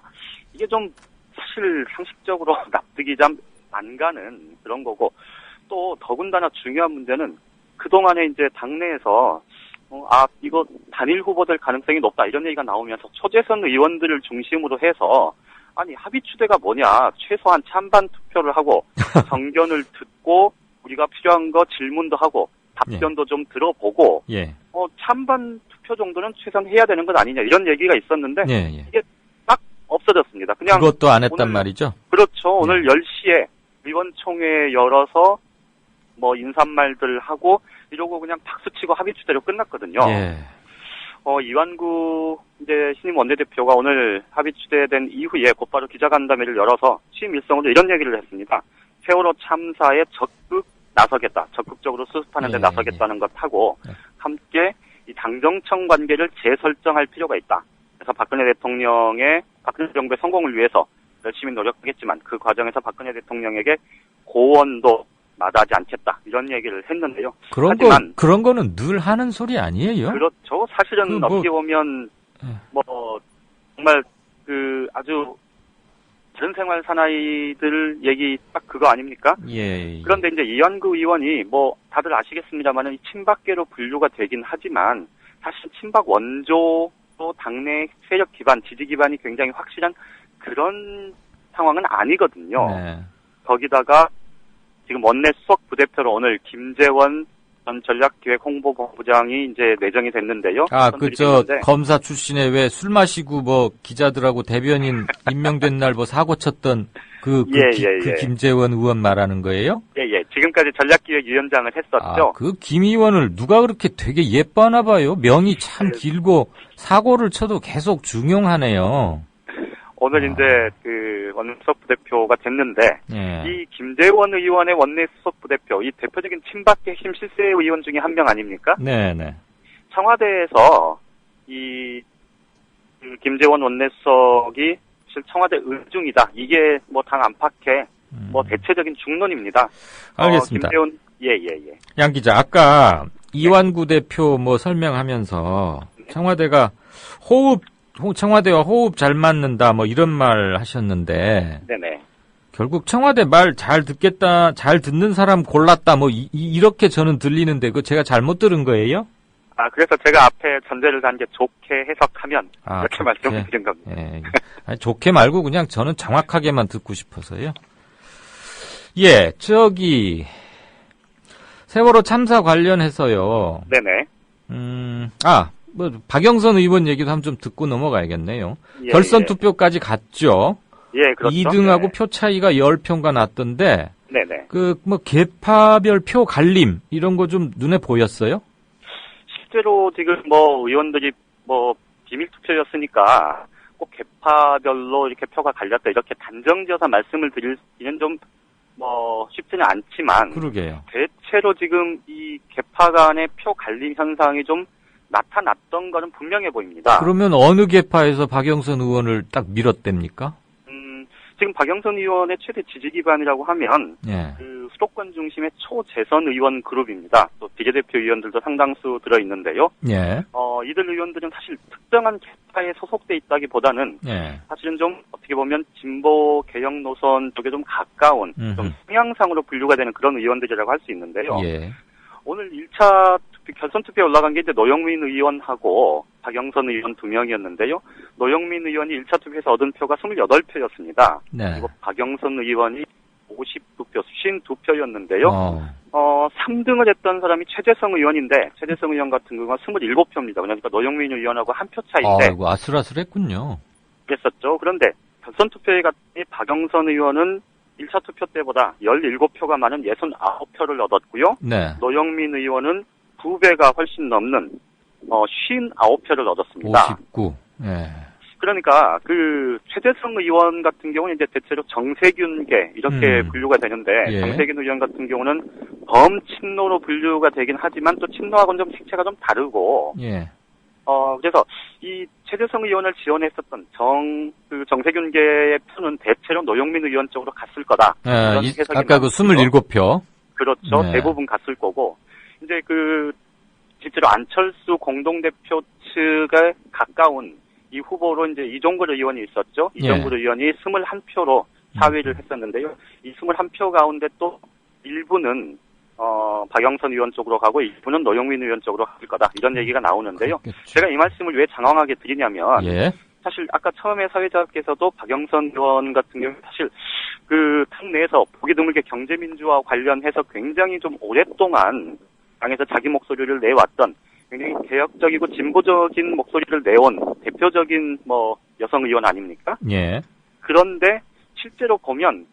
이게 좀 사실 상식적으로 납득이 좀 안 가는 그런 거고 또 더군다나 중요한 문제는 그동안에 이제 당내에서 이거 단일 후보 될 가능성이 높다 이런 얘기가 나오면서 초재선 의원들을 중심으로 해서 아니 합의 추대가 뭐냐 최소한 찬반 투표를 하고 정견을 듣고 우리가 필요한 거 질문도 하고 답변도 좀 들어보고 찬반 투표 정도는 최소한 해야 되는 것 아니냐 이런 얘기가 있었는데 이게 딱 없어졌습니다. 그냥 그것도 안 했단 말이죠? 그렇죠. 오늘 10시에 의원총회 열어서 뭐 인사말들 하고 이러고 그냥 박수치고 합의 추대로 끝났거든요. 이완구 이제 신임 원내대표가 오늘 합의 추대된 이후에 곧바로 기자간담회를 열어서 취임 일성으로 이런 얘기를 했습니다. 세월호 참사에 적극적으로 수습하는 데 나서겠다는 것하고 함께 이 당정청 관계를 재설정할 필요가 있다. 그래서 박근혜 정부의 성공을 위해서 열심히 노력하겠지만 그 과정에서 박근혜 대통령에게 고언도 마다하지 않겠다 이런 얘기를 했는데요. 그런 거는 늘 하는 소리 아니에요? 그렇죠. 사실은 어떻게 보면 뭐 정말 그 아주 다른 생활 사나이들 얘기 딱 그거 아닙니까? 예. 그런데 이제 이완구 의원이 뭐 다들 아시겠습니다만은 친박계로 분류가 되긴 하지만 사실 친박 원조로 당내 세력 기반, 지지 기반이 굉장히 확실한 그런 상황은 아니거든요. 거기다가 지금 원내 수석 부대표로 오늘 김재원 전 전략기획 홍보본부장이 이제 내정이 됐는데요. 검사 출신에 왜 술 마시고 뭐 기자들하고 대변인 임명된 날 뭐 사고 쳤던 그 김재원 의원 말하는 거예요? 예. 지금까지 전략기획위원장을 했었죠. 그 김 의원을 누가 그렇게 되게 예뻐하나 봐요. 명이 참 길고 사고를 쳐도 계속 중용하네요. 오늘 이제 그 원내 수석 부대표가 됐는데 이 김재원 의원의 원내 수석 부대표 이 대표적인 친박계 핵심 실세 의원 중에 한 명 아닙니까? 네네. 청와대에서 이 김재원 원내 수석이 사실 청와대 의중이다. 이게 뭐 당 안팎의 뭐 대체적인 중론입니다. 알겠습니다. 김재원 양 기자 아까 이완구 대표 뭐 설명하면서 청와대와 호흡 잘 맞는다, 뭐 이런 말 하셨는데. 네네. 결국 청와대 말 잘 듣는 사람 골랐다, 뭐 이렇게 저는 들리는데, 그거 제가 잘못 들은 거예요? 그래서 제가 앞에 전제를 단 게 좋게 해석하면 이렇게 말씀드린 겁니다. 아니, 좋게 말고 그냥 저는 정확하게만 듣고 싶어서요. 세월호 참사 관련해서요. 네네. 박영선 의원 얘기도 한번 좀 듣고 넘어가야겠네요. 예, 결선 예. 투표까지 갔죠. 예, 그렇죠. 2등하고 네. 표 차이가 10표가 났던데, 네네. 계파별 표 갈림, 이런 거 좀 눈에 보였어요? 실제로 지금 의원들이 비밀 투표였으니까 꼭 계파별로 이렇게 표가 갈렸다 이렇게 단정지어서 말씀을 드리기는 좀 쉽지는 않지만. 그러게요. 대체로 지금 이 계파 간의 표 갈림 현상이 좀 나타났던 거는 분명해 보입니다. 그러면 어느 계파에서 박영선 의원을 딱 밀었댑니까? 지금 박영선 의원의 최대 지지 기반이라고 하면 예. 그 수도권 중심의 초재선 의원 그룹입니다. 또 비례대표 의원들도 상당수 들어 있는데요. 예. 이들 의원들은 사실 특정한 계파에 소속돼 있다기보다는 예. 사실은 좀 어떻게 보면 진보 개혁 노선 쪽에 좀 가까운 좀 성향상으로 분류가 되는 그런 의원들이라고 할 수 있는데요. 예. 오늘 1차 결선 투표에 올라간 게 이제 노영민 의원하고 박영선 의원 2명이었는데요. 노영민 의원이 1차 투표에서 얻은 표가 28표였습니다. 네. 그리고 박영선 의원이 59표, 52표였는데요. 3등을 했던 사람이 최재성 의원인데, 최재성 의원 같은 경우는 27표입니다. 그러니까 노영민 의원하고 한 표 차이인데. 아이고, 아슬아슬했군요. 그랬었죠. 그런데 결선 투표에 갔더니 박영선 의원은 1차 투표 때보다 17표가 많은 69표를 얻었고요. 네. 노영민 의원은 2배가 훨씬 넘는 59표를 얻었습니다. 59. 예. 그러니까 그 최재성 의원 같은 경우는 이제 대체로 정세균계 이렇게 분류가 되는데 예. 정세균 의원 같은 경우는 범친노로 분류가 되긴 하지만 또 친노하고는 좀 색채가 좀 다르고 예. 그래서 이 최재성 의원을 지원했었던 정세균계의 표는 대체로 노영민 의원 쪽으로 갔을 거다. 이런 해석이 아까 그 27표. 그렇죠. 네. 대부분 갔을 거고 이제 실제로 안철수 공동대표 측에 가까운 이 후보로 이제 이종걸 의원이 있었죠. 이종걸 의원이 21표로 4위를 했었는데요. 이 21표 가운데 또 일부는 박영선 의원 쪽으로 가고 일부는 노영민 의원 쪽으로 갈 거다. 이런 얘기가 나오는데요. 그렇겠죠. 제가 이 말씀을 왜 장황하게 드리냐면 예. 사실 아까 처음에 사회자께서도 박영선 의원 같은 경우 사실 그 당 내에서 보기 드물게 경제민주화 관련해서 굉장히 좀 오랫동안 당에서 자기 목소리를 내왔던 굉장히 개혁적이고 진보적인 목소리를 내온 대표적인 여성 의원 아닙니까? 예. 그런데 실제로 보면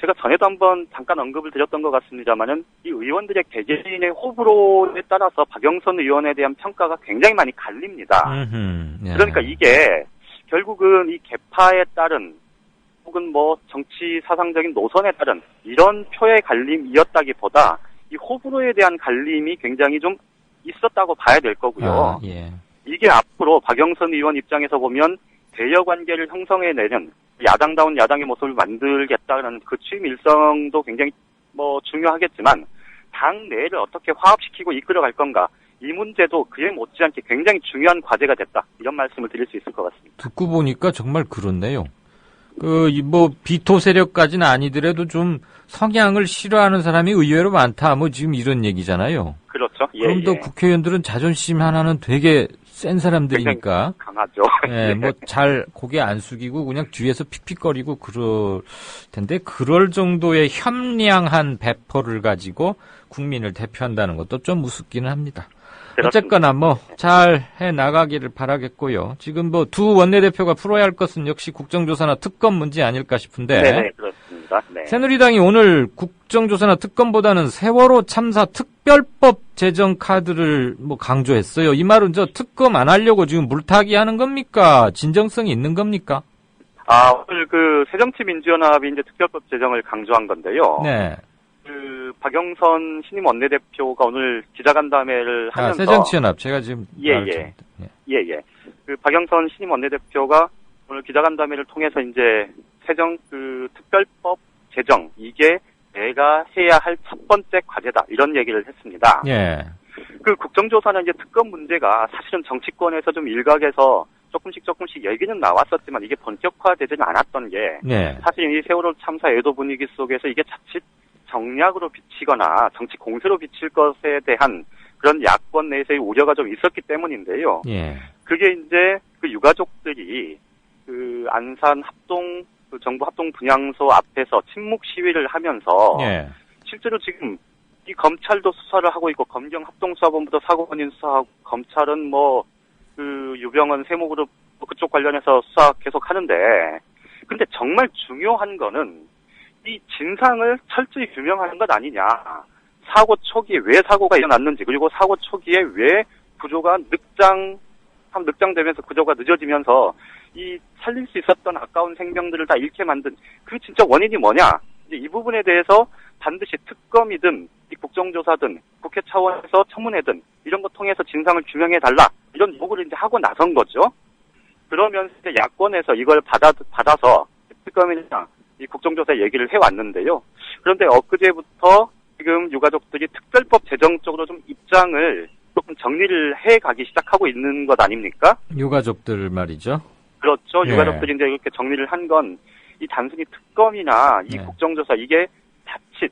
제가 전에도 한번 잠깐 언급을 드렸던 것 같습니다만은 이 의원들의 개개인의 호불호에 따라서 박영선 의원에 대한 평가가 굉장히 많이 갈립니다. 예. 그러니까 이게 결국은 이 계파에 따른 혹은 정치 사상적인 노선에 따른 이런 표의 갈림이었다기보다 이 호불호에 대한 갈림이 굉장히 좀 있었다고 봐야 될 거고요. 예. 이게 앞으로 박영선 의원 입장에서 보면 대여 관계를 형성해내는 야당다운 야당의 모습을 만들겠다는 그 취임 일성도 굉장히 중요하겠지만 당 내를 어떻게 화합시키고 이끌어갈 건가 이 문제도 그에 못지않게 굉장히 중요한 과제가 됐다. 이런 말씀을 드릴 수 있을 것 같습니다. 듣고 보니까 정말 그렇네요. 비토 세력까지는 아니더라도 좀 성향을 싫어하는 사람이 의외로 많다. 지금 이런 얘기잖아요. 그렇죠. 예, 그럼 또 국회의원들은 자존심 하나는 되게 센 사람들이니까. 강하죠. 예, 잘 고개 안 숙이고 그냥 뒤에서 픽픽거리고 그럴 텐데 그럴 정도의 현량한 배포를 가지고 국민을 대표한다는 것도 좀 우습기는 합니다. 어쨌거나 잘 해 나가기를 바라겠고요. 지금 두 원내대표가 풀어야 할 것은 역시 국정조사나 특검 문제 아닐까 싶은데. 네, 그렇습니다. 네. 새누리당이 오늘 국정조사나 특검보다는 세월호 참사 특별법 제정 카드를 강조했어요. 이 말은 특검 안 하려고 지금 물타기 하는 겁니까? 진정성이 있는 겁니까? 오늘 새정치민주연합이 이제 특별법 제정을 강조한 건데요. 네. 박영선 신임 원내대표가 오늘 기자간담회를 하면서 새정치연합 제가 지금 예. 박영선 신임 원내대표가 오늘 기자간담회를 통해서 이제 특별법 제정 이게 내가 해야 할 첫 번째 과제다 이런 얘기를 했습니다. 예. 국정조사는 이제 특검 문제가 사실은 정치권에서 좀 일각에서 조금씩 얘기는 나왔었지만 이게 본격화되지는 않았던 게 사실 이 세월호 참사 애도 분위기 속에서 이게 자칫 정략으로 비치거나 정치 공세로 비칠 것에 대한 그런 야권 내에서의 우려가 좀 있었기 때문인데요. 예. 그게 이제 유가족들이 안산 정부 합동 분향소 앞에서 침묵 시위를 하면서 실제로 지금 이 검찰도 수사를 하고 있고 검경합동수사본부도 사고 원인 수사하고 검찰은 그 유병헌 세무그룹 그쪽 관련해서 수사 계속 하는데 근데 정말 중요한 거는 이 진상을 철저히 규명하는 것 아니냐. 사고 초기에 왜 사고가 일어났는지 그리고 사고 초기에 왜 구조가 늑장되면서 구조가 늦어지면서 이 살릴 수 있었던 아까운 생명들을 다 잃게 만든 그 진짜 원인이 뭐냐. 이제 이 부분에 대해서 반드시 특검이든 이 국정조사든 국회 차원에서 청문회든 이런 거 통해서 진상을 규명해달라 이런 요구를 이제 하고 나선 거죠. 그러면서 이제 야권에서 이걸 받아서 특검이나 이 국정조사 얘기를 해왔는데요. 그런데 엊그제부터 지금 유가족들이 특별법 제정 쪽으로 좀 입장을 조금 정리를 해가기 시작하고 있는 것 아닙니까? 유가족들 말이죠. 그렇죠. 예. 유가족들이 이제 이렇게 정리를 한 건 이 단순히 특검이나 이 국정조사 이게 자칫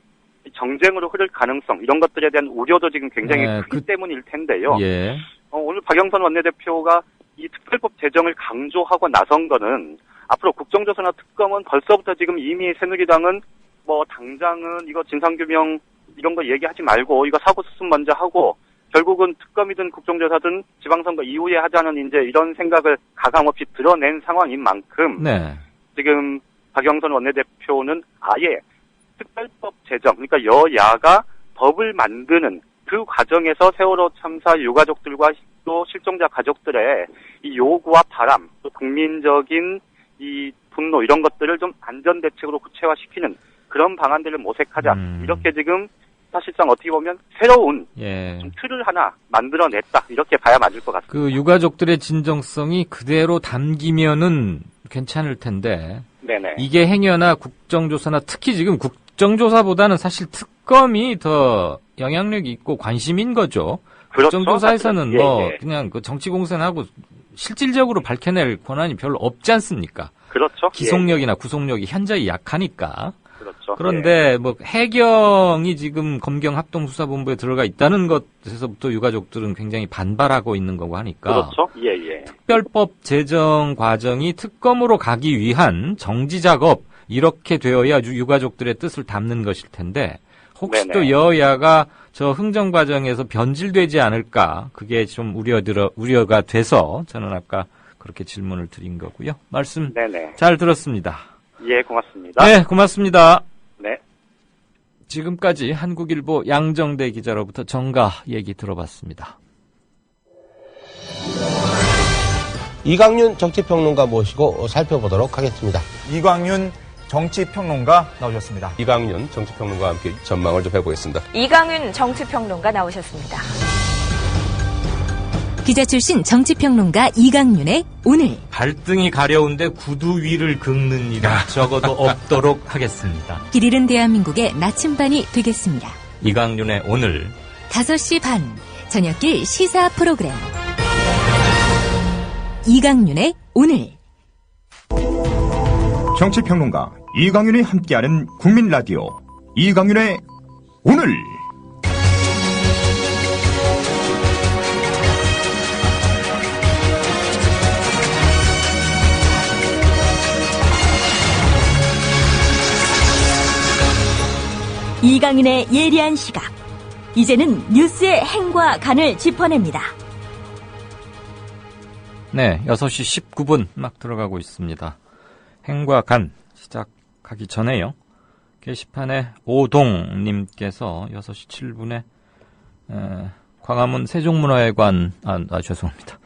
정쟁으로 흐를 가능성 이런 것들에 대한 우려도 지금 굉장히 크기 때문일 텐데요. 예. 오늘 박영선 원내대표가 이 특별법 제정을 강조하고 나선 거는 앞으로 국정조사나 특검은 벌써부터 지금 이미 새누리당은 당장은 이거 진상규명 이런 거 얘기하지 말고 이거 사고 수습 먼저 하고 결국은 특검이든 국정조사든 지방선거 이후에 하자는 이제 이런 생각을 가감없이 드러낸 상황인 만큼 지금 박영선 원내대표는 아예 특별법 제정 그러니까 여야가 법을 만드는 그 과정에서 세월호 참사 유가족들과 또 실종자 가족들의 이 요구와 바람 또 국민적인 이 분노 이런 것들을 좀 안전대책으로 구체화시키는 그런 방안들을 모색하자 이렇게 지금 사실상 어떻게 보면 새로운 좀 틀을 하나 만들어냈다 이렇게 봐야 맞을 것 같습니다. 그 유가족들의 진정성이 그대로 담기면은 괜찮을 텐데 네네. 이게 행여나 국정조사나 특히 지금 국정조사보다는 사실 특검이 더 영향력이 있고 관심인 거죠. 그렇죠. 국정조사에서는 예. 그냥 그 정치 공세하고 실질적으로 밝혀낼 권한이 별로 없지 않습니까? 그렇죠. 기속력이나 구속력이 현저히 약하니까. 그렇죠. 그런데 해경이 지금 검경합동수사본부에 들어가 있다는 것에서부터 유가족들은 굉장히 반발하고 있는 거고 하니까. 그렇죠. 예. 특별법 제정 과정이 특검으로 가기 위한 정지 작업 이렇게 되어야 유가족들의 뜻을 담는 것일 텐데 혹시 또 여야가 저 흥정 과정에서 변질되지 않을까 그게 좀 우려가 돼서 저는 아까 그렇게 질문을 드린 거고요. 말씀 잘 들었습니다. 예, 고맙습니다. 네, 고맙습니다. 네. 지금까지 한국일보 양정대 기자로부터 정가 얘기 들어봤습니다. 이광윤 정치평론가 모시고 살펴보도록 하겠습니다. 이광윤 정치평론가 나오셨습니다. 이광윤 정치평론가와 함께 전망을 좀 해보겠습니다. 이광윤 정치평론가 나오셨습니다. 기자 출신 정치평론가 이광윤의 오늘. 발등이 가려운데 구두 위를 긁는 일이 적어도 없도록 하겠습니다. 길 잃은 대한민국의 나침반이 되겠습니다. 이광윤의 오늘 5시 반 저녁길 시사 프로그램 이광윤의 오늘. 정치평론가 이광윤이 함께하는 국민라디오 이광윤의 오늘. 이광윤의 예리한 시각. 이제는 뉴스의 행과 간을 짚어냅니다. 네, 6시 19분 막 들어가고 있습니다. 행과 간 시작하기 전에요. 게시판에 오동님께서 6시 7분에 광화문 세종문화회관 죄송합니다.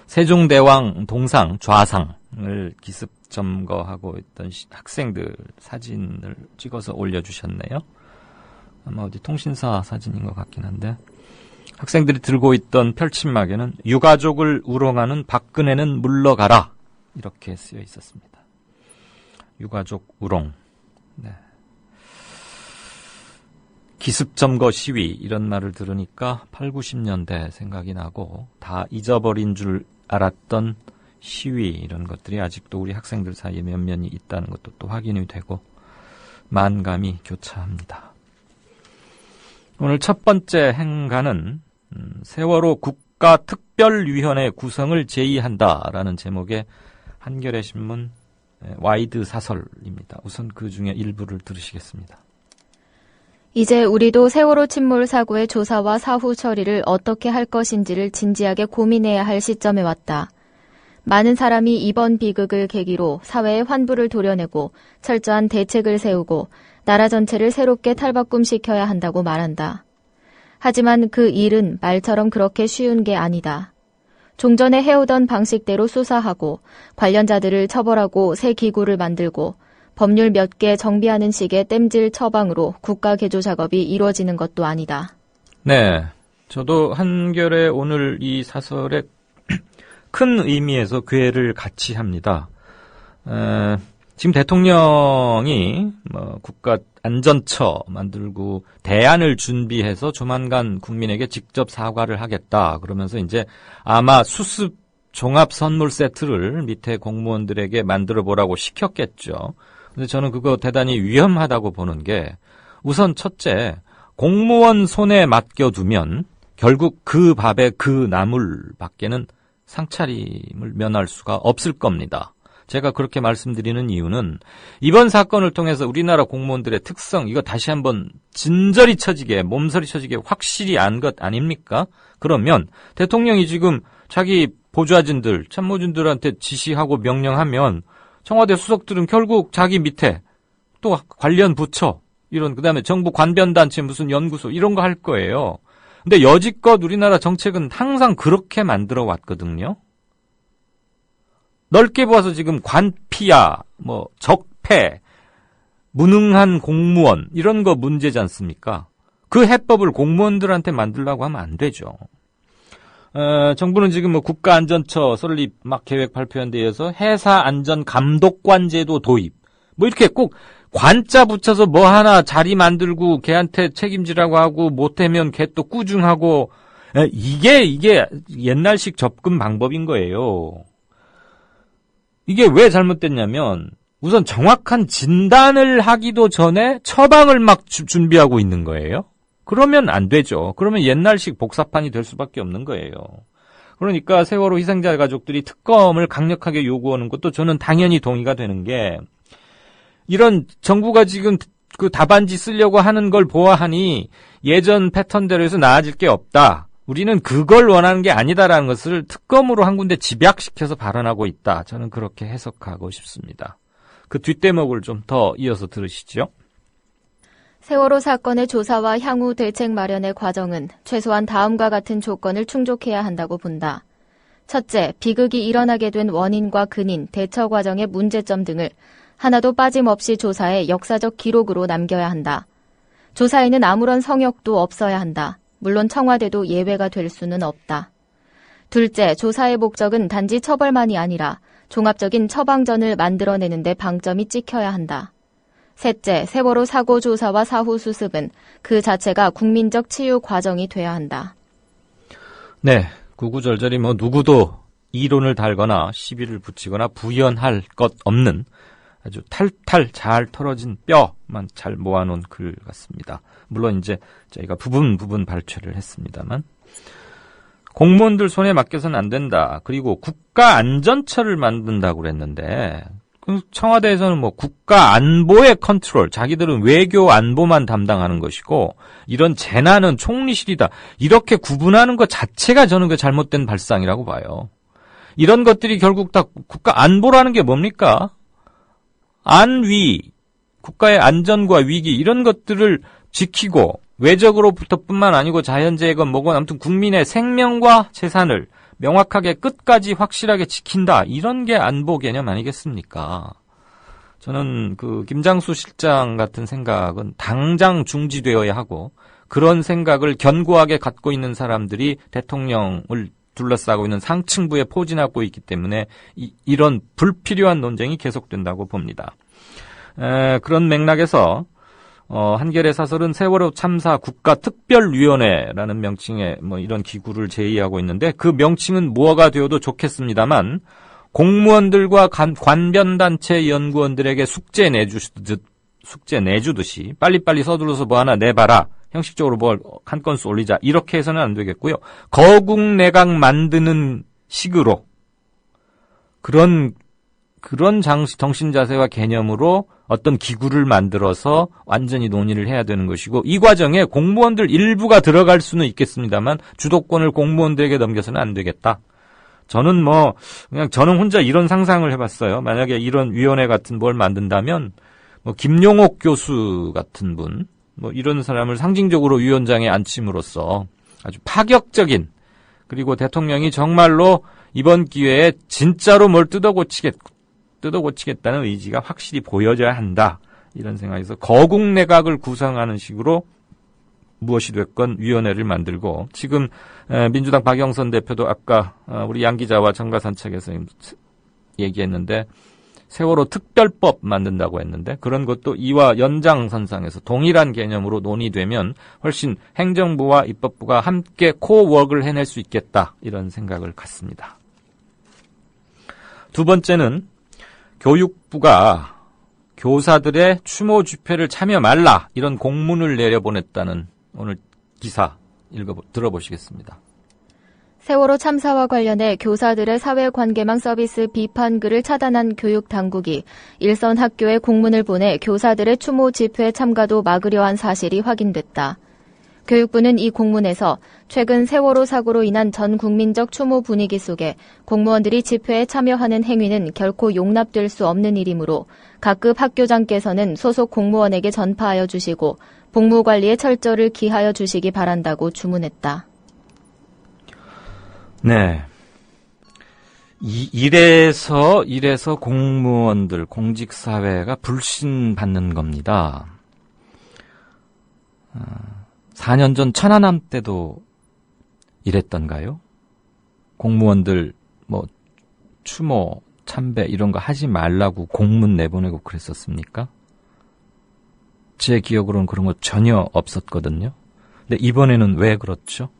세종대왕 동상 좌상을 기습 점거하고 있던 학생들 사진을 찍어서 올려주셨네요. 아마 어디 통신사 사진인 것 같긴 한데 학생들이 들고 있던 펼침막에는 유가족을 우롱하는 박근혜는 물러가라 이렇게 쓰여 있었습니다. 유가족 우롱. 네. 기습점거 시위 이런 말을 들으니까 8, 90년대 생각이 나고 다 잊어버린 줄 알았던 시위 이런 것들이 아직도 우리 학생들 사이에 면면이 있다는 것도 또 확인이 되고 만감이 교차합니다. 오늘 첫 번째 행간은 세월호 국가특별위원회 구성을 제의한다라는 제목의 한겨레 신문 와이드 사설입니다. 우선 그 중에 일부를 들으시겠습니다. 이제 우리도 세월호 침몰 사고의 조사와 사후 처리를 어떻게 할 것인지를 진지하게 고민해야 할 시점에 왔다. 많은 사람이 이번 비극을 계기로 사회의 환부를 도려내고 철저한 대책을 세우고 나라 전체를 새롭게 탈바꿈시켜야 한다고 말한다. 하지만 그 일은 말처럼 그렇게 쉬운 게 아니다. 종전에 해오던 방식대로 수사하고 관련자들을 처벌하고 새 기구를 만들고 법률 몇 개 정비하는 식의 땜질 처방으로 국가 개조 작업이 이루어지는 것도 아니다. 네, 저도 한결에 오늘 이 사설의 큰 의미에서 괴를 같이 합니다. 지금 대통령이 국가안전처 만들고 대안을 준비해서 조만간 국민에게 직접 사과를 하겠다. 그러면서 이제 아마 수습 종합 선물 세트를 밑에 공무원들에게 만들어 보라고 시켰겠죠. 근데 저는 그거 대단히 위험하다고 보는 게 우선 첫째, 공무원 손에 맡겨두면 결국 그 밥에 그 나물밖에는 상차림을 면할 수가 없을 겁니다. 제가 그렇게 말씀드리는 이유는 이번 사건을 통해서 우리나라 공무원들의 특성, 이거 다시 한번 진저리 쳐지게, 몸서리 쳐지게 확실히 안 것 아닙니까? 그러면 대통령이 지금 자기 보좌진들, 참모진들한테 지시하고 명령하면 청와대 수석들은 결국 자기 밑에 또 관련 부처, 이런, 그 다음에 정부 관변단체 무슨 연구소, 이런 거 할 거예요. 근데 여지껏 우리나라 정책은 항상 그렇게 만들어 왔거든요. 넓게 보아서 지금 관피야, 적폐, 무능한 공무원, 이런 거 문제지 않습니까? 그 해법을 공무원들한테 만들려고 하면 안 되죠. 정부는 지금 국가안전처 설립 계획 발표한 데 이어서 회사안전감독관제도 도입, 이렇게 꼭 관자 붙여서 하나 자리 만들고 걔한테 책임지라고 하고 못하면 걔 또 꾸중하고, 이게 옛날식 접근 방법인 거예요. 이게 왜 잘못됐냐면 우선 정확한 진단을 하기도 전에 처방을 준비하고 있는 거예요. 그러면 안 되죠. 그러면 옛날식 복사판이 될 수밖에 없는 거예요. 그러니까 세월호 희생자 가족들이 특검을 강력하게 요구하는 것도 저는 당연히 동의가 되는 게, 이런 정부가 지금 그 답안지 쓰려고 하는 걸 보아하니 예전 패턴대로 해서 나아질 게 없다. 우리는 그걸 원하는 게 아니다라는 것을 특검으로 한 군데 집약시켜서 발언하고 있다. 저는 그렇게 해석하고 싶습니다. 그 뒷대목을 좀 더 이어서 들으시죠. 세월호 사건의 조사와 향후 대책 마련의 과정은 최소한 다음과 같은 조건을 충족해야 한다고 본다. 첫째, 비극이 일어나게 된 원인과 근인, 대처 과정의 문제점 등을 하나도 빠짐없이 조사해 역사적 기록으로 남겨야 한다. 조사에는 아무런 성역도 없어야 한다. 물론 청와대도 예외가 될 수는 없다. 둘째, 조사의 목적은 단지 처벌만이 아니라 종합적인 처방전을 만들어내는 데 방점이 찍혀야 한다. 셋째, 세월호 사고 조사와 사후 수습은 그 자체가 국민적 치유 과정이 돼야 한다. 네, 구구절절히 누구도 이론을 달거나 시비를 붙이거나 부연할 것 없는 아주 탈탈 잘 털어진 뼈만 잘 모아놓은 글 같습니다. 물론 이제 저희가 부분 발췌를 했습니다만, 공무원들 손에 맡겨서는 안 된다. 그리고 국가안전처를 만든다고 그랬는데, 청와대에서는 국가안보의 컨트롤, 자기들은 외교 안보만 담당하는 것이고 이런 재난은 총리실이다. 이렇게 구분하는 것 자체가 저는 그 잘못된 발상이라고 봐요. 이런 것들이 결국 다 국가안보라는 게 뭡니까? 안위, 국가의 안전과 위기, 이런 것들을 지키고 외적으로부터뿐만 아니고 자연재해건 뭐건 아무튼 국민의 생명과 재산을 명확하게 끝까지 확실하게 지킨다. 이런 게 안보 개념 아니겠습니까? 저는 김장수 실장 같은 생각은 당장 중지되어야 하고, 그런 생각을 견고하게 갖고 있는 사람들이 대통령을 둘러싸고 있는 상층부에 포진하고 있기 때문에 이런 불필요한 논쟁이 계속된다고 봅니다. 그런 맥락에서 한겨레 사설은 세월호 참사 국가특별위원회라는 명칭의 이런 기구를 제의하고 있는데, 그 명칭은 뭐가 되어도 좋겠습니다만 공무원들과 관변단체 연구원들에게 숙제 내주듯이 빨리빨리 서둘러서 하나 내봐라, 형식적으로 한 건수 올리자, 이렇게 해서는 안 되겠고요. 거국내각 만드는 식으로 그런 그런 정신 자세와 개념으로 어떤 기구를 만들어서 완전히 논의를 해야 되는 것이고, 이 과정에 공무원들 일부가 들어갈 수는 있겠습니다만 주도권을 공무원들에게 넘겨서는 안 되겠다. 저는 저는 혼자 이런 상상을 해봤어요. 만약에 이런 위원회 같은 뭘 만든다면, 김용옥 교수 같은 분, 이런 사람을 상징적으로 위원장에 앉힘으로써 아주 파격적인, 그리고 대통령이 정말로 이번 기회에 진짜로 뭘 뜯어고치겠다는 의지가 확실히 보여져야 한다. 이런 생각에서 거국 내각을 구성하는 식으로 무엇이 됐건 위원회를 만들고, 지금 민주당 박영선 대표도 아까 우리 양 기자와 정가산책에서 얘기했는데 세월호 특별법 만든다고 했는데, 그런 것도 이와 연장선상에서 동일한 개념으로 논의되면 훨씬 행정부와 입법부가 함께 코워크를 해낼 수 있겠다, 이런 생각을 갖습니다. 두 번째는 교육부가 교사들의 추모 집회를 참여 말라, 이런 공문을 내려보냈다는 오늘 기사 들어보시겠습니다. 세월호 참사와 관련해 교사들의 사회관계망 서비스 비판글을 차단한 교육당국이 일선 학교에 공문을 보내 교사들의 추모 집회 참가도 막으려 한 사실이 확인됐다. 교육부는 이 공문에서 최근 세월호 사고로 인한 전 국민적 추모 분위기 속에 공무원들이 집회에 참여하는 행위는 결코 용납될 수 없는 일이므로 각급 학교장께서는 소속 공무원에게 전파하여 주시고 복무관리에 철저를 기하여 주시기 바란다고 주문했다. 네. 이래서 공무원들, 공직사회가 불신받는 겁니다. 4년 전 천안함 때도 이랬던가요? 공무원들 추모, 참배 이런 거 하지 말라고 공문 내보내고 그랬었습니까? 제 기억으로는 그런 거 전혀 없었거든요. 근데 이번에는 왜 그렇죠?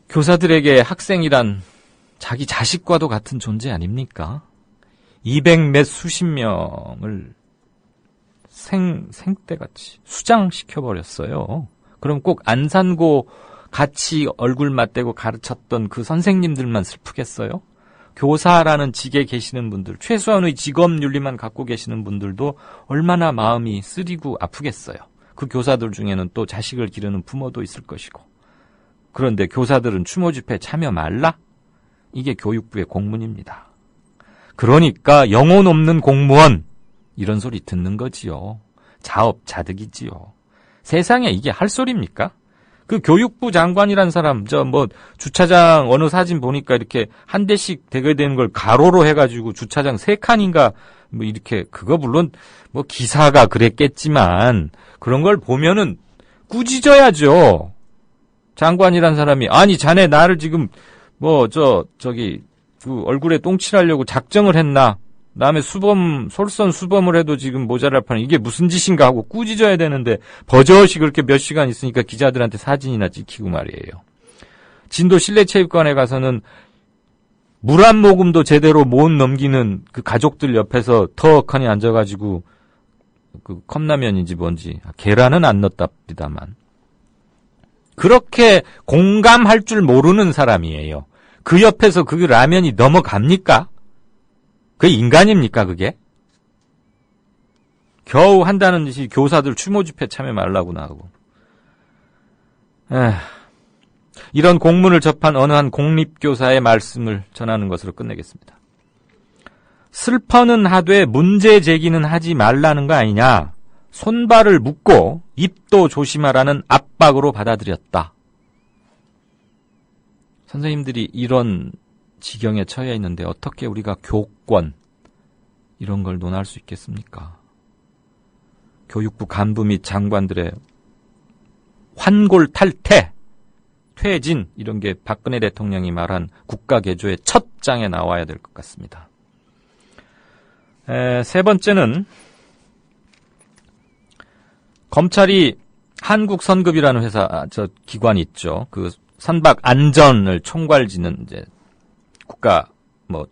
교사들에게 학생이란 자기 자식과도 같은 존재 아닙니까? 200몇 수십 명을 생떼같이 수장시켜버렸어요. 그럼 꼭 안산고 같이 얼굴 맞대고 가르쳤던 그 선생님들만 슬프겠어요? 교사라는 직에 계시는 분들, 최소한의 직업윤리만 갖고 계시는 분들도 얼마나 마음이 쓰리고 아프겠어요. 그 교사들 중에는 또 자식을 기르는 부모도 있을 것이고. 그런데 교사들은 추모 집회 참여 말라? 이게 교육부의 공문입니다. 그러니까 영혼 없는 공무원, 이런 소리 듣는 거지요. 자업자득이지요. 세상에 이게 할 소리입니까? 그 교육부 장관이란 사람, 주차장 어느 사진 보니까 이렇게 한 대씩 대거되는 걸 가로로 해가지고 주차장 3칸인가, 이렇게, 그거 물론, 기사가 그랬겠지만, 그런 걸 보면은 꾸짖어야죠. 장관이란 사람이, 아니, 자네 나를 지금, 얼굴에 똥칠하려고 작정을 했나? 다음에 솔선수범을 해도 지금 모자랄 판에 이게 무슨 짓인가 하고 꾸짖어야 되는데 버젓이 그렇게 몇 시간 있으니까 기자들한테 사진이나 찍히고 말이에요. 진도 실내체육관에 가서는 물 한 모금도 제대로 못 넘기는 그 가족들 옆에서 턱하니 앉아가지고 그 컵라면인지 뭔지 계란은 안 넣었답니다만 그렇게 공감할 줄 모르는 사람이에요. 그 옆에서 그 라면이 넘어갑니까? 그게 인간입니까, 그게? 겨우 한다는 짓이 교사들 추모 집회 참여 말라고 나오고. 이런 공문을 접한 어느 한 공립교사의 말씀을 전하는 것으로 끝내겠습니다. 슬퍼는 하되 문제 제기는 하지 말라는 거 아니냐. 손발을 묶고 입도 조심하라는 압박으로 받아들였다. 선생님들이 이런 지경에 처해 있는데 어떻게 우리가 교권 이런 걸 논할 수 있겠습니까? 교육부 간부 및 장관들의 환골 탈퇴, 퇴진 이런 게 박근혜 대통령이 말한 국가 개조의 첫 장에 나와야 될 것 같습니다. 세 번째는 검찰이 한국선급이라는 회사, 기관이 있죠. 그 선박 안전을 총괄지는 이제 국가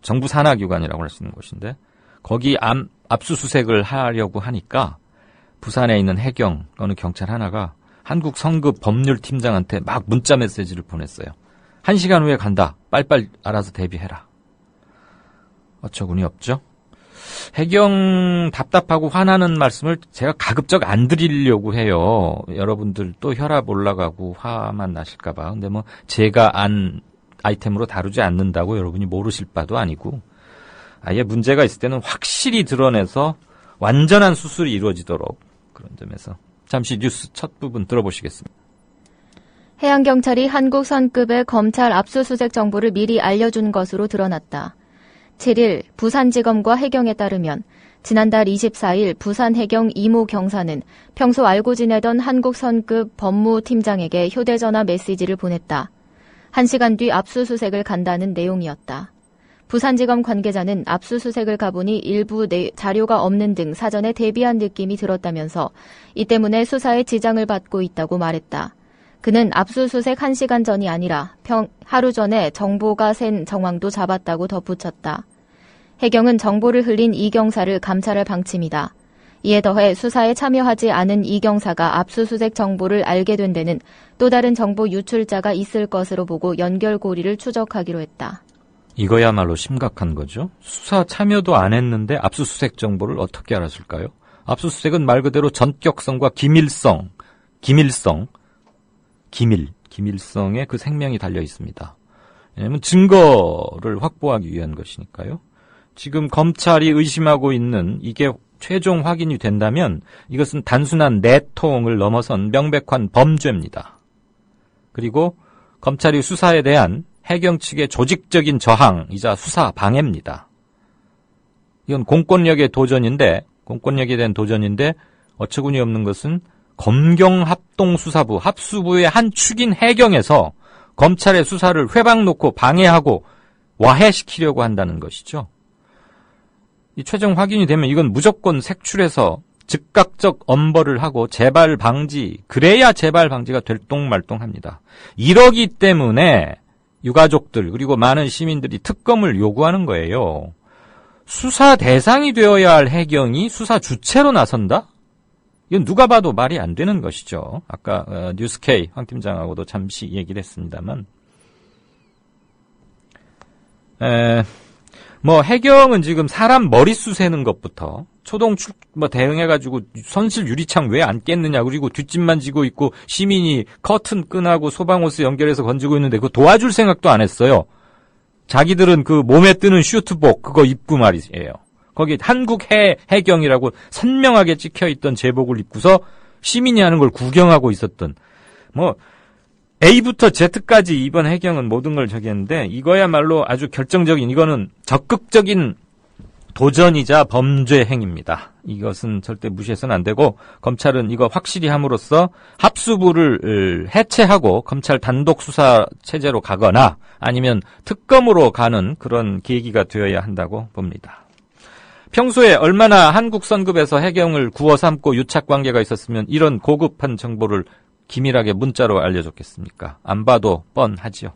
정부 산하기관이라고 할 수 있는 곳인데 거기 압수수색을 하려고 하니까 부산에 있는 해경 어느 경찰 하나가 한국 성급 법률팀장한테 막 문자 메시지를 보냈어요. 1시간 후에 간다. 빨리빨리 알아서 대비해라. 어처구니 없죠. 해경 답답하고 화나는 말씀을 제가 가급적 안 드리려고 해요. 여러분들 또 혈압 올라가고 화만 나실까봐. 근데 뭐 제가 안 아이템으로 다루지 않는다고 여러분이 모르실 바도 아니고, 아예 문제가 있을 때는 확실히 드러내서 완전한 수술이 이루어지도록, 그런 점에서 잠시 뉴스 첫 부분 들어보시겠습니다. 해양경찰이 한국 선급의 검찰 압수수색 정보를 미리 알려준 것으로 드러났다. 7일 부산지검과 해경에 따르면 지난달 24일 부산해경 이모 경사는 평소 알고 지내던 한국 선급 법무팀장에게 휴대전화 메시지를 보냈다. 1시간 뒤 압수수색을 간다는 내용이었다. 부산지검 관계자는 압수수색을 가보니 일부 자료가 없는 등 사전에 대비한 느낌이 들었다면서 이 때문에 수사에 지장을 받고 있다고 말했다. 그는 압수수색 1시간 전이 아니라 하루 전에 정보가 샌 정황도 잡았다고 덧붙였다. 해경은 정보를 흘린 이 경사를 감찰할 방침이다. 이에 더해 수사에 참여하지 않은 이 경사가 압수수색 정보를 알게 된 데는 또 다른 정보 유출자가 있을 것으로 보고 연결고리를 추적하기로 했다. 이거야말로 심각한 거죠. 수사 참여도 안 했는데 압수수색 정보를 어떻게 알았을까요? 압수수색은 말 그대로 전격성과 기밀성에 그 생명이 달려 있습니다. 왜냐하면 증거를 확보하기 위한 것이니까요. 지금 검찰이 의심하고 있는 이게 최종 확인이 된다면 이것은 단순한 내통을 넘어선 명백한 범죄입니다. 그리고 검찰이 수사에 대한 해경 측의 조직적인 저항이자 수사 방해입니다. 이건 공권력에 대한 도전인데 어처구니 없는 것은 검경합동수사부 합수부의 한 축인 해경에서 검찰의 수사를 회방 놓고 방해하고 와해시키려고 한다는 것이죠. 이 최종 확인이 되면 이건 무조건 색출해서 즉각적 엄벌을 하고 재발 방지, 그래야 재발 방지가 될똥말똥합니다. 이러기 때문에 유가족들 그리고 많은 시민들이 특검을 요구하는 거예요. 수사 대상이 되어야 할 해경이 수사 주체로 나선다? 이건 누가 봐도 말이 안 되는 것이죠. 아까 뉴스K 황 팀장하고도 잠시 얘기를 했습니다만, 해경은 지금 사람 머릿수 세는 것부터 대응해가지고 선실 유리창 왜 안 깼느냐, 그리고 뒷짐만 지고 있고 시민이 커튼 끈하고 소방호스 연결해서 건지고 있는데 그거 도와줄 생각도 안 했어요. 자기들은 그 몸에 뜨는 슈트복 그거 입고 말이에요. 거기 한국 해경이라고 선명하게 찍혀있던 제복을 입고서 시민이 하는 걸 구경하고 있었던, A부터 Z까지 이번 해경은 모든 걸 했는데, 이거야말로 아주 결정적인, 이거는 적극적인 도전이자 범죄 행위입니다. 이것은 절대 무시해서는 안 되고, 검찰은 이거 확실히 함으로써 합수부를 해체하고 검찰 단독 수사 체제로 가거나 아니면 특검으로 가는 그런 계기가 되어야 한다고 봅니다. 평소에 얼마나 한국 선급에서 해경을 구워 삼고 유착 관계가 있었으면 이런 고급한 정보를 기밀하게 문자로 알려줬겠습니까? 안 봐도 뻔하지요.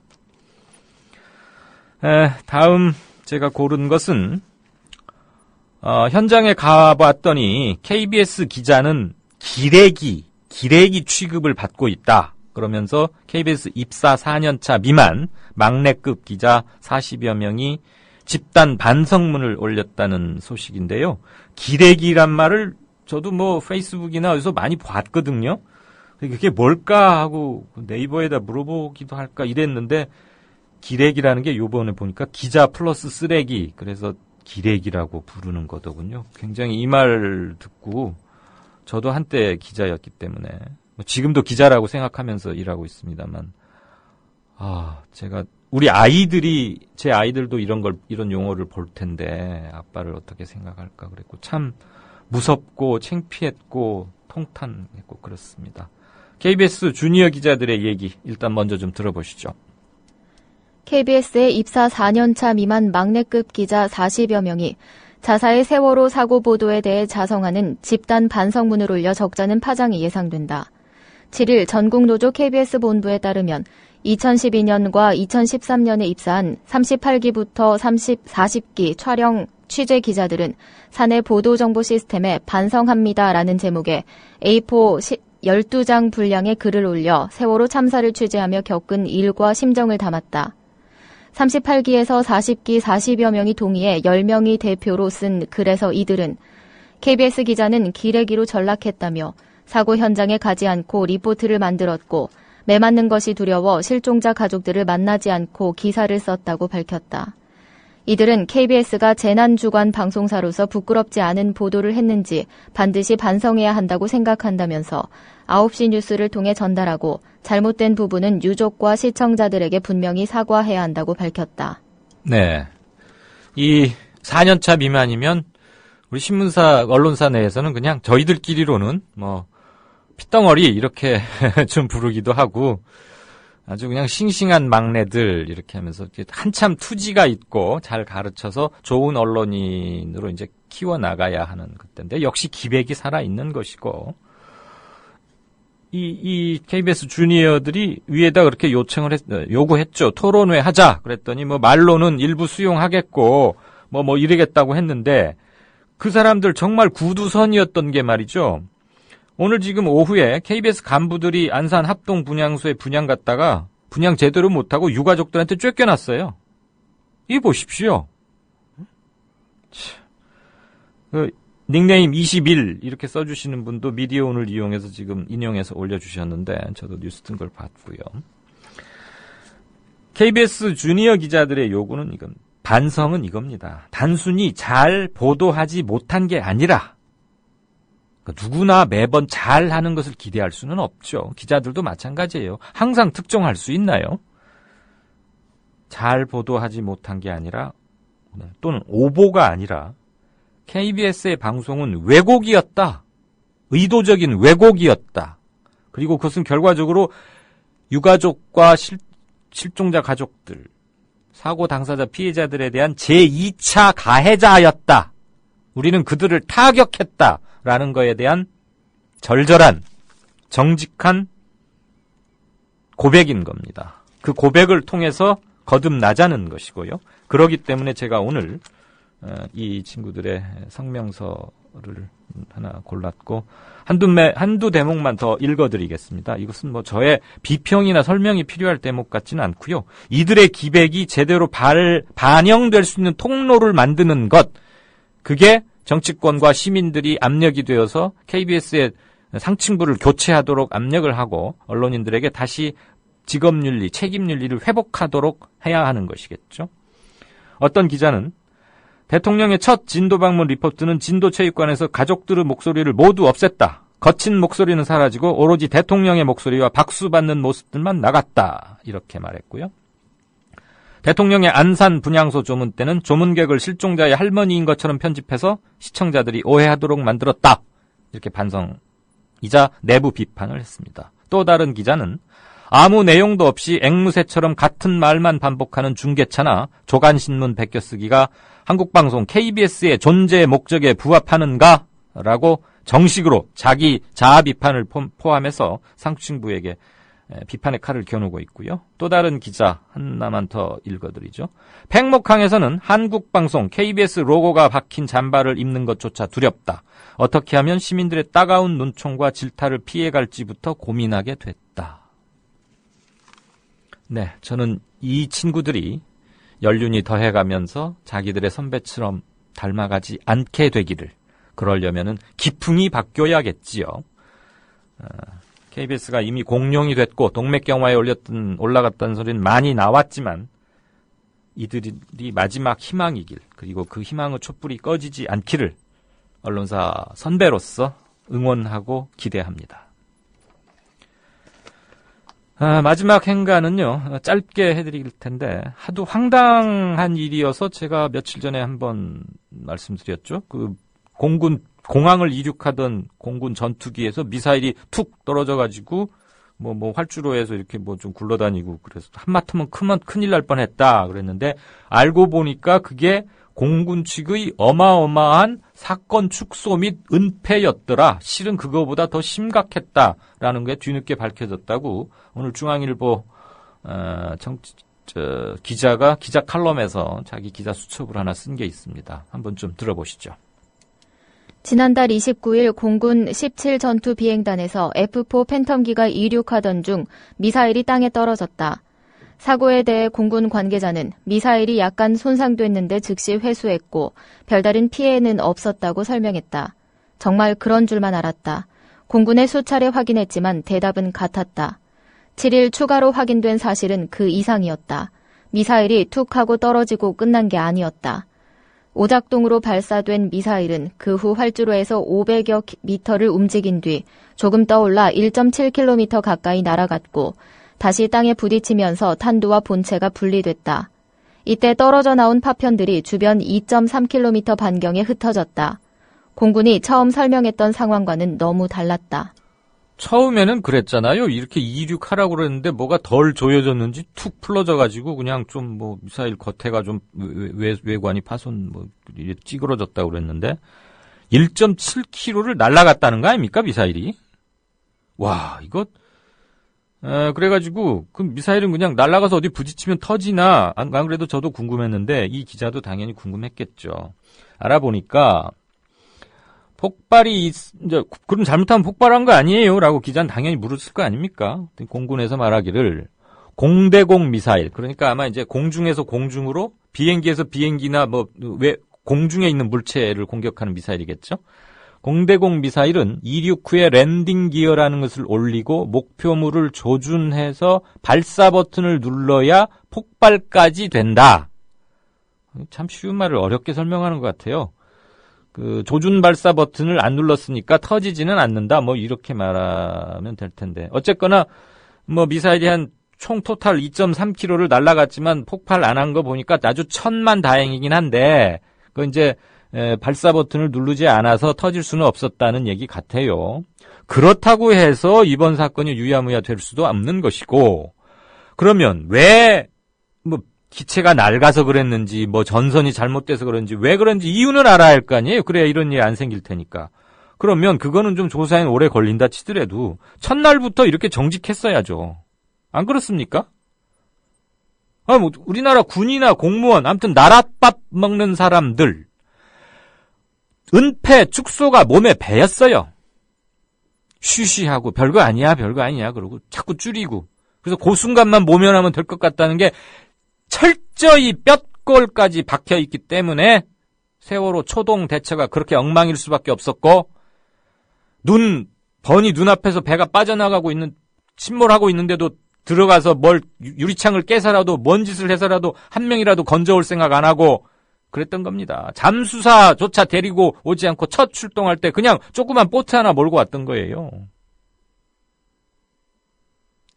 다음 제가 고른 것은 현장에 가봤더니 KBS 기자는 기레기 취급을 받고 있다. 그러면서 KBS 입사 4년차 미만 막내급 기자 40여 명이 집단 반성문을 올렸다는 소식인데요. 기레기란 말을 저도 페이스북이나 어디서 많이 봤거든요. 그게 뭘까 하고 네이버에다 물어보기도 할까 이랬는데, 기레기라는 게 요번에 보니까 기자 플러스 쓰레기, 그래서 기레기라고 부르는 거더군요. 굉장히 이 말 듣고 저도 한때 기자였기 때문에 지금도 기자라고 생각하면서 일하고 있습니다만, 제가 제 아이들도 이런 용어를 볼 텐데 아빠를 어떻게 생각할까 그랬고, 참 무섭고 창피했고 통탄했고 그렇습니다. KBS 주니어 기자들의 얘기 일단 먼저 좀 들어보시죠. KBS에 입사 4년차 미만 막내급 기자 40여 명이 자사의 세월호 사고 보도에 대해 자성하는 집단 반성문을 올려 적잖은 파장이 예상된다. 7일 전국노조 KBS 본부에 따르면 2012년과 2013년에 입사한 38기부터 40기 촬영 취재 기자들은 사내 보도정보 시스템에 반성합니다라는 제목의 A4 12장 분량의 글을 올려 세월호 참사를 취재하며 겪은 일과 심정을 담았다. 38기에서 40기 40여 명이 동의해 10명이 대표로 쓴 글에서 이들은 KBS 기자는 기레기로 전락했다며 사고 현장에 가지 않고 리포트를 만들었고 매맞는 것이 두려워 실종자 가족들을 만나지 않고 기사를 썼다고 밝혔다. 이들은 KBS가 재난주간 방송사로서 부끄럽지 않은 보도를 했는지 반드시 반성해야 한다고 생각한다면서 9시 뉴스를 통해 전달하고 잘못된 부분은 유족과 시청자들에게 분명히 사과해야 한다고 밝혔다. 네. 이 4년차 미만이면 우리 신문사, 언론사 내에서는 그냥 저희들끼리로는 핏덩어리 이렇게 좀 부르기도 하고 아주 그냥 싱싱한 막내들 이렇게 하면서 한참 투지가 있고 잘 가르쳐서 좋은 언론인으로 이제 키워나가야 하는 것인데 역시 기백이 살아있는 것이고 이 KBS 주니어들이 위에다 그렇게 요구했죠. 토론회 하자. 그랬더니 말로는 일부 수용하겠고 이러겠다고 했는데 그 사람들 정말 구두선이었던 게 말이죠. 오늘 지금 오후에 KBS 간부들이 안산 합동 분향소에 분향 갔다가 분향 제대로 못하고 유가족들한테 쫓겨났어요. 이거 보십시오. 닉네임 21 이렇게 써주시는 분도 미디어 오늘 이용해서 지금 인용해서 올려주셨는데 저도 뉴스 뜬 걸 봤고요. KBS 주니어 기자들의 요구는 반성은 이겁니다. 단순히 잘 보도하지 못한 게 아니라 누구나 매번 잘하는 것을 기대할 수는 없죠. 기자들도 마찬가지예요. 항상 특종할 수 있나요? 잘 보도하지 못한 게 아니라 또는 오보가 아니라 KBS의 방송은 왜곡이었다. 의도적인 왜곡이었다. 그리고 그것은 결과적으로 유가족과 실종자 가족들, 사고 당사자 피해자들에 대한 제2차 가해자였다. 우리는 그들을 타격했다라는 거에 대한 절절한 정직한 고백인 겁니다. 그 고백을 통해서 거듭나자는 것이고요. 그렇기 때문에 제가 오늘 이 친구들의 성명서를 하나 골랐고 한두 대목만 더 읽어드리겠습니다. 이것은 저의 비평이나 설명이 필요할 대목 같지는 않고요. 이들의 기백이 제대로 반영될 수 있는 통로를 만드는 것, 그게 정치권과 시민들이 압력이 되어서 KBS의 상층부를 교체하도록 압력을 하고 언론인들에게 다시 직업윤리, 책임윤리를 회복하도록 해야 하는 것이겠죠. 어떤 기자는 대통령의 첫 진도 방문 리포트는 진도체육관에서 가족들의 목소리를 모두 없앴다. 거친 목소리는 사라지고 오로지 대통령의 목소리와 박수받는 모습들만 나갔다. 이렇게 말했고요. 대통령의 안산 분향소 조문 때는 조문객을 실종자의 할머니인 것처럼 편집해서 시청자들이 오해하도록 만들었다. 이렇게 반성이자 내부 비판을 했습니다. 또 다른 기자는 아무 내용도 없이 앵무새처럼 같은 말만 반복하는 중계차나 조간신문 베껴쓰기가 한국방송 KBS의 존재 목적에 부합하는가? 라고 정식으로 자기 자아 비판을 포함해서 상층부에게 비판의 칼을 겨누고 있고요. 또 다른 기자 하나만 더 읽어드리죠. 팽목항에서는 한국방송 KBS 로고가 박힌 잠바를 입는 것조차 두렵다. 어떻게 하면 시민들의 따가운 눈총과 질타를 피해갈지부터 고민하게 됐다. 네, 저는 이 친구들이 연륜이 더해가면서 자기들의 선배처럼 닮아가지 않게 되기를, 그러려면은 기풍이 바뀌어야겠지요. KBS가 이미 공룡이 됐고 동맥경화에 올라갔다는 소리는 많이 나왔지만 이들이 마지막 희망이길, 그리고 그 희망의 촛불이 꺼지지 않기를 언론사 선배로서 응원하고 기대합니다. 마지막 행간은요, 짧게 해드릴 텐데, 하도 황당한 일이어서 제가 며칠 전에 한번 말씀드렸죠. 공항을 이륙하던 공군 전투기에서 미사일이 툭 떨어져가지고, 활주로에서 이렇게 좀 굴러다니고, 그래서 한마터면 큰일 날 뻔 했다. 그랬는데, 알고 보니까 그게 공군 측의 어마어마한 사건 축소 및 은폐였더라. 실은 그거보다 더 심각했다라는 게 뒤늦게 밝혀졌다고 오늘 중앙일보 기자가 기자 칼럼에서 자기 기자 수첩을 하나 쓴 게 있습니다. 한번 좀 들어보시죠. 지난달 29일 공군 17 전투 비행단에서 F4 팬텀기가 이륙하던 중 미사일이 땅에 떨어졌다. 사고에 대해 공군 관계자는 미사일이 약간 손상됐는데 즉시 회수했고 별다른 피해는 없었다고 설명했다. 정말 그런 줄만 알았다. 공군에 수차례 확인했지만 대답은 같았다. 7일 추가로 확인된 사실은 그 이상이었다. 미사일이 툭 하고 떨어지고 끝난 게 아니었다. 오작동으로 발사된 미사일은 그 후 활주로에서 500여 미터를 움직인 뒤 조금 떠올라 1.7km 가까이 날아갔고 다시 땅에 부딪히면서 탄두와 본체가 분리됐다. 이때 떨어져 나온 파편들이 주변 2.3km 반경에 흩어졌다. 공군이 처음 설명했던 상황과는 너무 달랐다. 처음에는 그랬잖아요. 이렇게 이륙하라고 그랬는데 뭐가 덜 조여졌는지 툭 풀러져가지고 그냥 좀 뭐 미사일 겉에가 좀 외관이 파손 뭐 찌그러졌다고 그랬는데 1.7km를 날아갔다는 거 아닙니까 미사일이? 와 이거 그래가지고 그 미사일은 그냥 날아가서 어디 부딪히면 터지나 안 그래도 저도 궁금했는데 이 기자도 당연히 궁금했겠죠. 알아보니까 폭발이 이제 그럼 잘못하면 폭발한 거 아니에요? 라고 기자는 당연히 물었을 거 아닙니까? 공군에서 말하기를 공대공 미사일 그러니까 아마 이제 공중에서 공중으로 비행기에서 비행기나 뭐 왜 공중에 있는 물체를 공격하는 미사일이겠죠? 공대공 미사일은 이륙 후에 랜딩 기어라는 것을 올리고 목표물을 조준해서 발사 버튼을 눌러야 폭발까지 된다. 참 쉬운 말을 어렵게 설명하는 것 같아요. 그 조준 발사 버튼을 안 눌렀으니까 터지지는 않는다. 뭐 이렇게 말하면 될 텐데. 어쨌거나 뭐 미사일이 한 총 토탈 2.3km를 날아갔지만 폭발 안 한 거 보니까 아주 천만다행이긴 한데 그 이제 발사 버튼을 누르지 않아서 터질 수는 없었다는 얘기 같아요. 그렇다고 해서 이번 사건이 유야무야 될 수도 없는 것이고 그러면 왜 뭐 기체가 낡아서 그랬는지 뭐 전선이 잘못돼서 그런지 왜 그런지 이유는 알아야 할 거 아니에요. 그래야 이런 일이 안 생길 테니까. 그러면 그거는 좀 조사엔 오래 걸린다 치더라도 첫날부터 이렇게 정직했어야죠. 안 그렇습니까? 뭐 우리나라 군이나 공무원 아무튼 나랏밥 먹는 사람들 은폐 축소가 몸에 배였어요. 쉬쉬하고 별거 아니야 그러고 자꾸 줄이고 그래서 그 순간만 모면하면 될 것 같다는 게 철저히 뼛골까지 박혀있기 때문에 세월호 초동 대처가 그렇게 엉망일 수밖에 없었고 번이 눈앞에서 배가 빠져나가고 있는 침몰하고 있는데도 들어가서 뭘 유리창을 깨서라도 뭔 짓을 해서라도 한 명이라도 건져올 생각 안 하고 그랬던 겁니다. 잠수사조차 데리고 오지 않고 첫 출동할 때 그냥 조그만 보트 하나 몰고 왔던 거예요.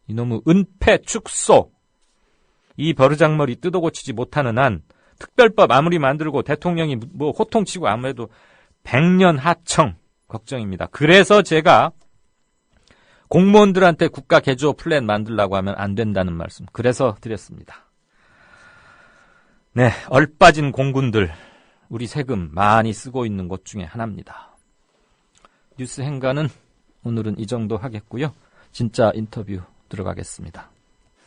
이놈의 은폐 축소. 이 버르장머리 뜯어고치지 못하는 한 특별법 아무리 만들고 대통령이 뭐 호통치고 아무래도 백년 하청 걱정입니다. 그래서 제가 공무원들한테 국가 개조 플랜 만들라고 하면 안 된다는 말씀 그래서 드렸습니다. 네, 얼빠진 공군들 우리 세금 많이 쓰고 있는 곳 중에 하나입니다. 뉴스 행가는 오늘은 이 정도 하겠고요. 진짜 인터뷰 들어가겠습니다.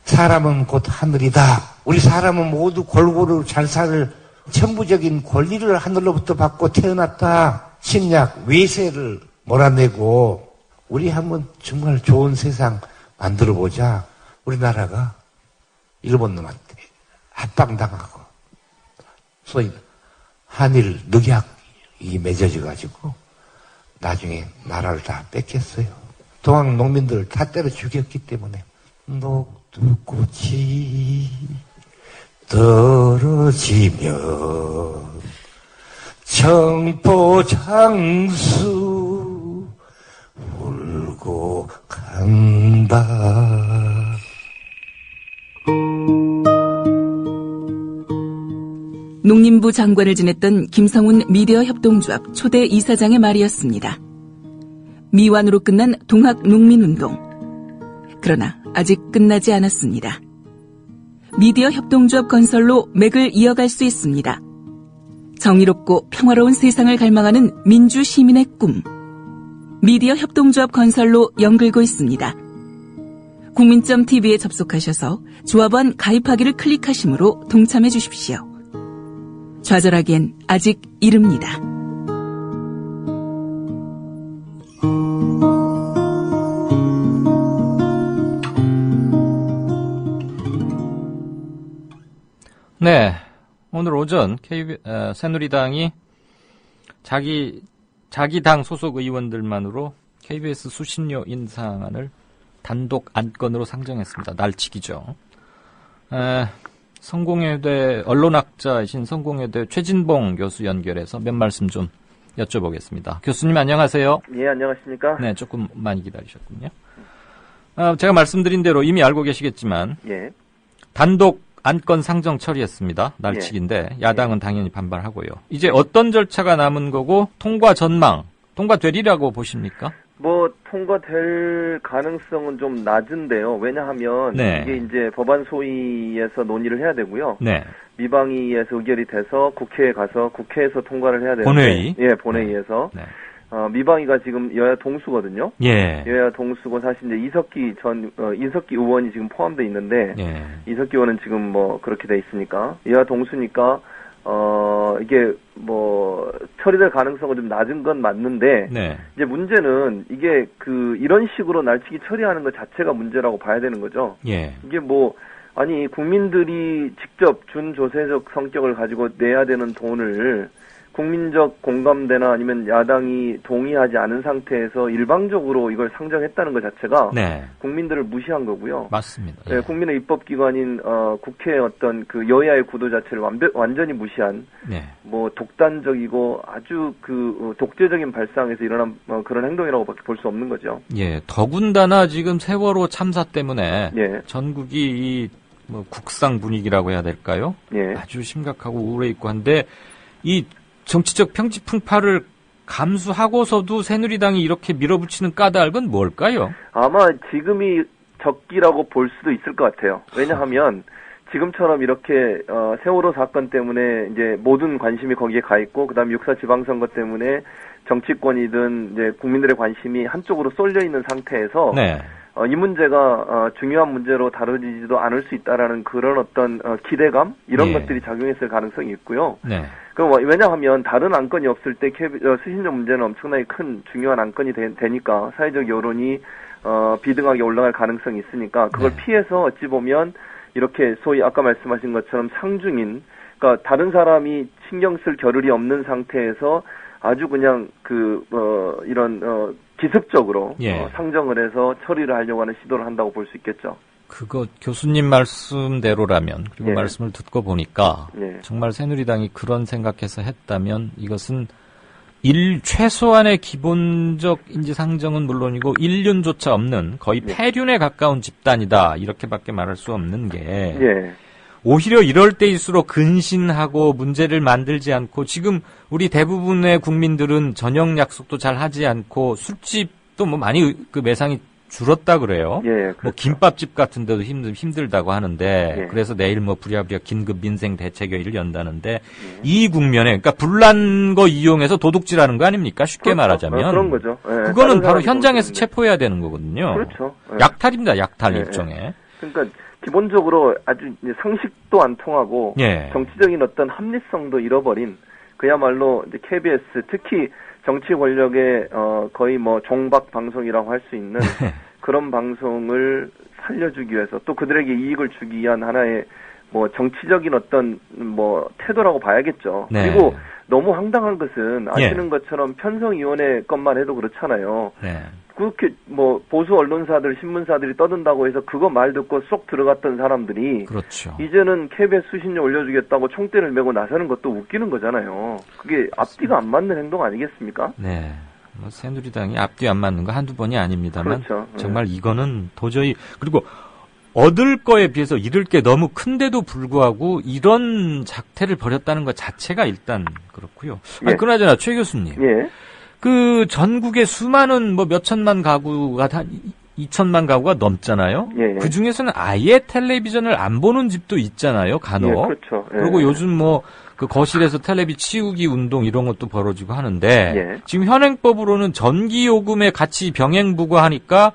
사람은 곧 하늘이다. 우리 사람은 모두 골고루 잘 살 천부적인 권리를 하늘로부터 받고 태어났다. 침략, 외세를 몰아내고 우리 한번 정말 좋은 세상 만들어보자. 우리나라가 일본 놈한테 합방당하고 소위 한일 늑약이 맺어져가지고 나중에 나라를 다 뺏겼어요. 동학 농민들을 다 때려 죽였기 때문에 녹두꽃이 떨어지면 청포장수 울고 간다. 농림부 장관을 지냈던 김성훈 미디어 협동조합 초대 이사장의 말이었습니다. 미완으로 끝난 동학 농민운동. 그러나 아직 끝나지 않았습니다. 미디어 협동조합 건설로 맥을 이어갈 수 있습니다. 정의롭고 평화로운 세상을 갈망하는 민주 시민의 꿈. 미디어 협동조합 건설로 연글고 있습니다. 국민점TV에 접속하셔서 조합원 가입하기를 클릭하심으로 동참해 주십시오. 좌절하기엔 아직 이릅니다. 네. 오늘 오전 새누리당이 자기 당 소속 의원들만으로 KBS 수신료 인상안을 단독 안건으로 상정했습니다. 날치기죠. 성공회대 언론학자이신 성공회대 최진봉 교수 연결해서 몇 말씀 좀 여쭤보겠습니다. 교수님 안녕하세요. 예, 안녕하십니까? 네, 조금 많이 기다리셨군요. 제가 말씀드린 대로 이미 알고 계시겠지만 예. 단독 안건 상정 처리했습니다. 날치기인데 야당은 당연히 반발하고요. 이제 어떤 절차가 남은 거고 통과 전망, 통과되리라고 보십니까? 통과될 가능성은 좀 낮은데요. 왜냐하면 이게 이제 법안 소위에서 논의를 해야 되고요. 네. 미방위에서 의결이 돼서 국회에 가서 국회에서 통과를 해야 되는데 본회의? 예, 본회의에서. 네. 미방위가 지금 여야 동수거든요. 예. 여야 동수고 사실 이제 이석기 의원이 지금 포함되어 있는데 이석기 의원은 지금 그렇게 돼 있으니까 여야 동수니까 이게 처리될 가능성은 좀 낮은 건 맞는데 이제 문제는 이게 이런 식으로 날치기 처리하는 것 자체가 문제라고 봐야 되는 거죠. 예. 이게 아니 국민들이 직접 준조세적 성격을 가지고 내야 되는 돈을 국민적 공감대나 아니면 야당이 동의하지 않은 상태에서 일방적으로 이걸 상정했다는 것 자체가 국민들을 무시한 거고요. 맞습니다. 네, 국민의 입법기관인 국회의 어떤 여야의 구도 자체를 완전히 무시한 독단적이고 아주 독재적인 발상에서 일어난 그런 행동이라고밖에 볼 수 없는 거죠. 예, 더군다나 지금 세월호 참사 때문에 전국이 국상 분위기라고 해야 될까요? 아주 심각하고 우울해 있고 한데 이 정치적 평지풍파를 감수하고서도 새누리당이 이렇게 밀어붙이는 까닭은 뭘까요? 아마 지금이 적기라고 볼 수도 있을 것 같아요. 왜냐하면 지금처럼 이렇게 세월호 사건 때문에 이제 모든 관심이 거기에 가 있고 그다음 6.4 지방선거 때문에 정치권이든 이제 국민들의 관심이 한쪽으로 쏠려 있는 상태에서 이 문제가 중요한 문제로 다뤄지지도 않을 수 있다라는 그런 어떤 기대감 이런 것들이 작용했을 가능성이 있고요. 왜냐하면 다른 안건이 없을 때 수신료 문제는 엄청나게 큰 중요한 안건이 되니까 사회적 여론이 비등하게 올라갈 가능성이 있으니까 그걸 피해서 어찌 보면 이렇게 소위 아까 말씀하신 것처럼 상중인 그러니까 다른 사람이 신경 쓸 겨를이 없는 상태에서 아주 그냥 이런 기습적으로 상정을 해서 처리를 하려고 하는 시도를 한다고 볼 수 있겠죠. 그거 교수님 말씀대로라면 그리고 말씀을 듣고 보니까 정말 새누리당이 그런 생각해서 했다면 이것은 최소한의 기본적 인지상정은 물론이고 인륜조차 없는 거의 폐륜에 가까운 집단이다 이렇게밖에 말할 수 없는 게 오히려 이럴 때일수록 근신하고 문제를 만들지 않고 지금 우리 대부분의 국민들은 저녁 약속도 잘 하지 않고 술집도 많이 매상이 줄었다 그래요. 그렇죠. 김밥집 같은 데도 힘들다고 하는데 그래서 내일 부랴부랴 긴급 민생 대책회의를 연다는데 이 국면에 그러니까 불난 거 이용해서 도둑질하는 거 아닙니까? 쉽게 말하자면. 그런 거죠. 그거는 바로 현장에서 체포해야 되는 거거든요. 그렇죠. 약탈입니다. 약탈 일종의. 그러니까 기본적으로 아주 상식도 안 통하고 정치적인 어떤 합리성도 잃어버린 그야말로 이제 KBS 특히 정치 권력의 거의 종박 방송이라고 할 수 있는 그런 방송을 살려주기 위해서 또 그들에게 이익을 주기 위한 하나의 정치적인 어떤 태도라고 봐야겠죠. 그리고 너무 황당한 것은 아시는 것처럼 편성위원회 것만 해도 그렇잖아요. 그렇게 보수 언론사들, 신문사들이 떠든다고 해서 그거 말 듣고 쏙 들어갔던 사람들이 이제는 KBS 수신료 올려주겠다고 총대를 메고 나서는 것도 웃기는 거잖아요. 그게 앞뒤가 안 맞는 행동 아니겠습니까? 새누리당이 앞뒤 안 맞는 거 한두 번이 아닙니다만 정말 이거는 도저히 그리고 얻을 거에 비해서 잃을 게 너무 큰데도 불구하고 이런 작태를 벌였다는 것 자체가 일단 그렇고요. 그나저나 최 교수님. 전국에 수많은 몇천만 가구가 한 2천만 가구가 넘잖아요. 그 중에서는 아예 텔레비전을 안 보는 집도 있잖아요. 간혹. 그리고 요즘 거실에서 텔레비 치우기 운동 이런 것도 벌어지고 하는데 지금 현행법으로는 전기요금에 같이 병행 부과하니까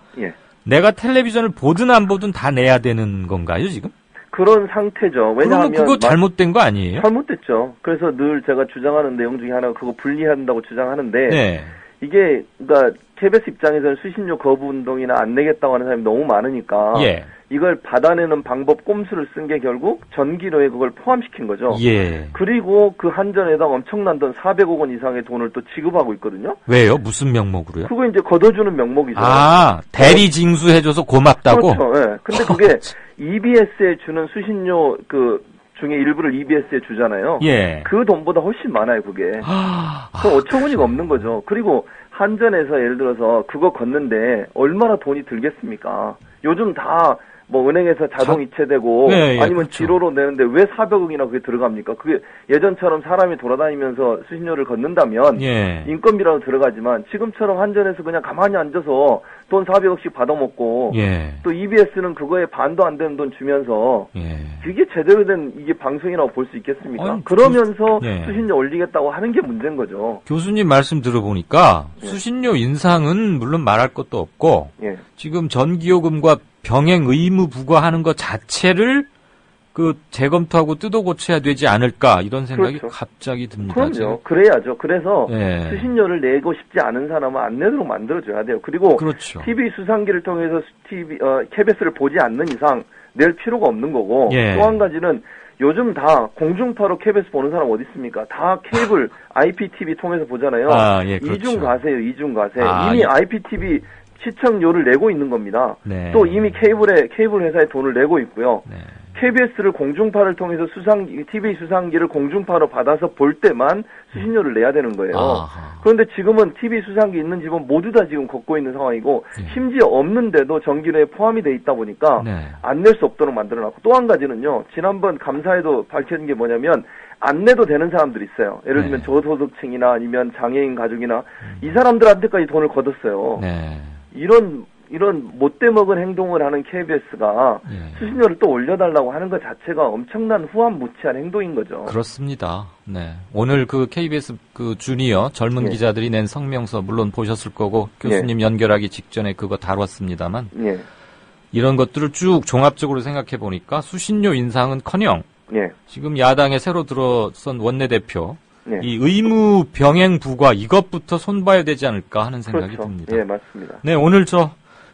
내가 텔레비전을 보든 안 보든 다 내야 되는 건가요, 지금? 그런 상태죠. 왜냐하면 그거 잘못된 거 아니에요? 잘못됐죠. 그래서 늘 제가 주장하는 내용 중에 하나가 그거 분리한다고 주장하는데 이게 그러니까 KBS 입장에서는 수신료 거부 운동이나 안 내겠다고 하는 사람이 너무 많으니까 예. 이걸 받아내는 방법 꼼수를 쓴 게 결국 전기료에 그걸 포함시킨 거죠. 예. 그리고 그 한전에다 엄청난 돈 400억 원 이상의 돈을 또 지급하고 있거든요. 왜요? 무슨 명목으로요? 그거 이제 걷어주는 명목이죠. 아, 대리 징수해줘서 고맙다고? 그렇죠. 예. 근데 그게 EBS에 주는 수신료 그 중에 일부를 EBS에 주잖아요. 예. 그 돈보다 훨씬 많아요, 그게. 그럼 어처구니가 없는 거죠. 그리고 한전에서 예를 들어서 그거 걷는데 얼마나 돈이 들겠습니까? 요즘 다 뭐 은행에서 자동 이체되고 예, 아니면 그렇죠. 지로로 내는데 왜 400억이나 그게 들어갑니까? 그게 예전처럼 사람이 돌아다니면서 수신료를 걷는다면 예. 인건비라도 들어가지만 지금처럼 한전에서 그냥 가만히 앉아서 돈 400억씩 받아먹고 예. 또 EBS는 그거에 반도 안 되는 돈 주면서 예. 그게 제대로 된 이게 방송이라고 볼 수 있겠습니까? 아니, 그러면서 예. 수신료 올리겠다고 하는 게 문제인 거죠. 교수님 말씀 들어보니까 수신료 인상은 물론 말할 것도 없고 예. 지금 전기요금과 병행 의무 부과하는 것 자체를 그 재검토하고 뜯어 고쳐야 되지 않을까 이런 생각이 그렇죠. 갑자기 듭니다. 그럼요. 지금. 그래야죠. 그래서 예. 수신료를 내고 싶지 않은 사람은 안 내도록 만들어줘야 돼요. 그리고 그렇죠. TV 수상기를 통해서 KBS를 보지 않는 이상 낼 필요가 없는 거고 예. 또 한 가지는 요즘 다 공중파로 KBS 보는 사람 어디 있습니까? 다 케이블 IPTV 통해서 보잖아요. 아, 예, 그렇죠. 이중 가세요. 이중 가세. 아, 이미 예. IPTV 시청료를 내고 있는 겁니다. 네. 또 이미 케이블 회사에 돈을 내고 있고요. 네. KBS를 공중파를 통해서 TV 수상기를 공중파로 받아서 볼 때만 수신료를 내야 되는 거예요. 아하. 그런데 지금은 TV 수상기 있는 집은 모두 다 지금 걷고 있는 상황이고 심지어 없는데도 전기료에 포함이 돼 있다 보니까 네. 안 낼 수 없도록 만들어놨고 또 한 가지는요. 지난번 감사에도 밝혀진 게 뭐냐면 안 내도 되는 사람들이 있어요. 예를 들면 저소득층이나 아니면 장애인 가족이나 이 사람들한테까지 돈을 걷었어요. 네. 이런 못돼 먹은 행동을 하는 KBS가 수신료를 또 올려달라고 하는 것 자체가 엄청난 후한무치한 행동인 거죠. 그렇습니다. 네. 오늘 그 KBS 그 주니어 젊은 예. 기자들이 낸 성명서 물론 보셨을 거고 교수님 연결하기 직전에 그거 다뤘습니다만 예. 이런 것들을 쭉 종합적으로 생각해 보니까 수신료 인상은커녕 예. 지금 야당에 새로 들어선 원내대표 예. 이 의무 병행 부과 이것부터 손봐야 되지 않을까 하는 생각이 그렇죠. 듭니다. 예, 맞습니다. 네, 오늘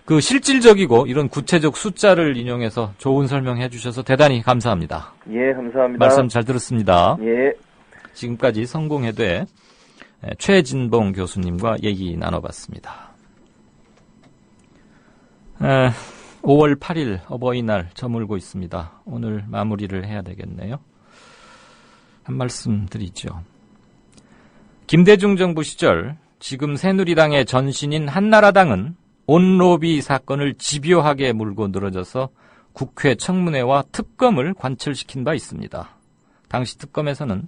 그 실질적이고 이런 구체적 숫자를 인용해서 좋은 설명해 주셔서 대단히 감사합니다. 예, 감사합니다. 말씀 잘 들었습니다. 예. 지금까지 성공회대 최진봉 교수님과 얘기 나눠봤습니다. 5월 8일 어버이날 저물고 있습니다. 오늘 마무리를 해야 되겠네요. 한 말씀 드리죠. 김대중 정부 시절 지금 새누리당의 전신인 한나라당은 온로비 사건을 집요하게 물고 늘어져서 국회 청문회와 특검을 관철시킨 바 있습니다. 당시 특검에서는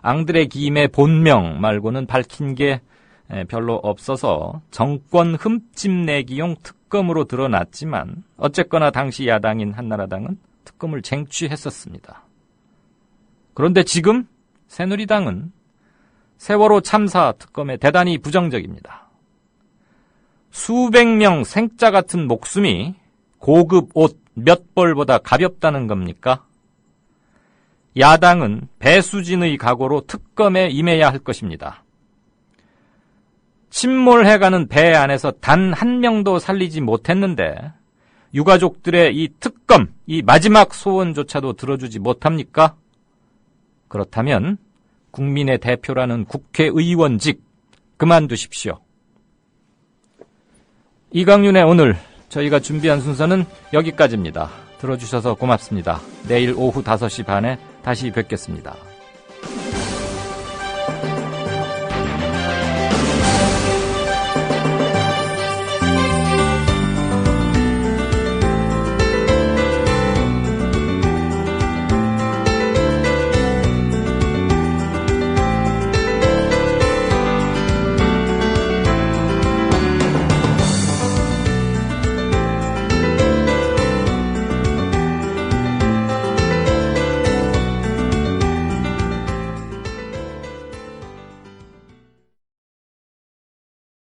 앙드레 김의 본명 말고는 밝힌 게 별로 없어서 정권 흠집 내기용 특검으로 드러났지만 어쨌거나 당시 야당인 한나라당은 특검을 쟁취했었습니다. 그런데 지금 새누리당은 세월호 참사 특검에 대단히 부정적입니다. 수백 명 생자 같은 목숨이 고급 옷 몇 벌보다 가볍다는 겁니까? 야당은 배수진의 각오로 특검에 임해야 할 것입니다. 침몰해가는 배 안에서 단 한 명도 살리지 못했는데 유가족들의 이 특검, 이 마지막 소원조차도 들어주지 못합니까? 그렇다면 국민의 대표라는 국회의원직 그만두십시오. 이강윤의 오늘 저희가 준비한 순서는 여기까지입니다. 들어주셔서 고맙습니다. 내일 오후 5시 반에 다시 뵙겠습니다.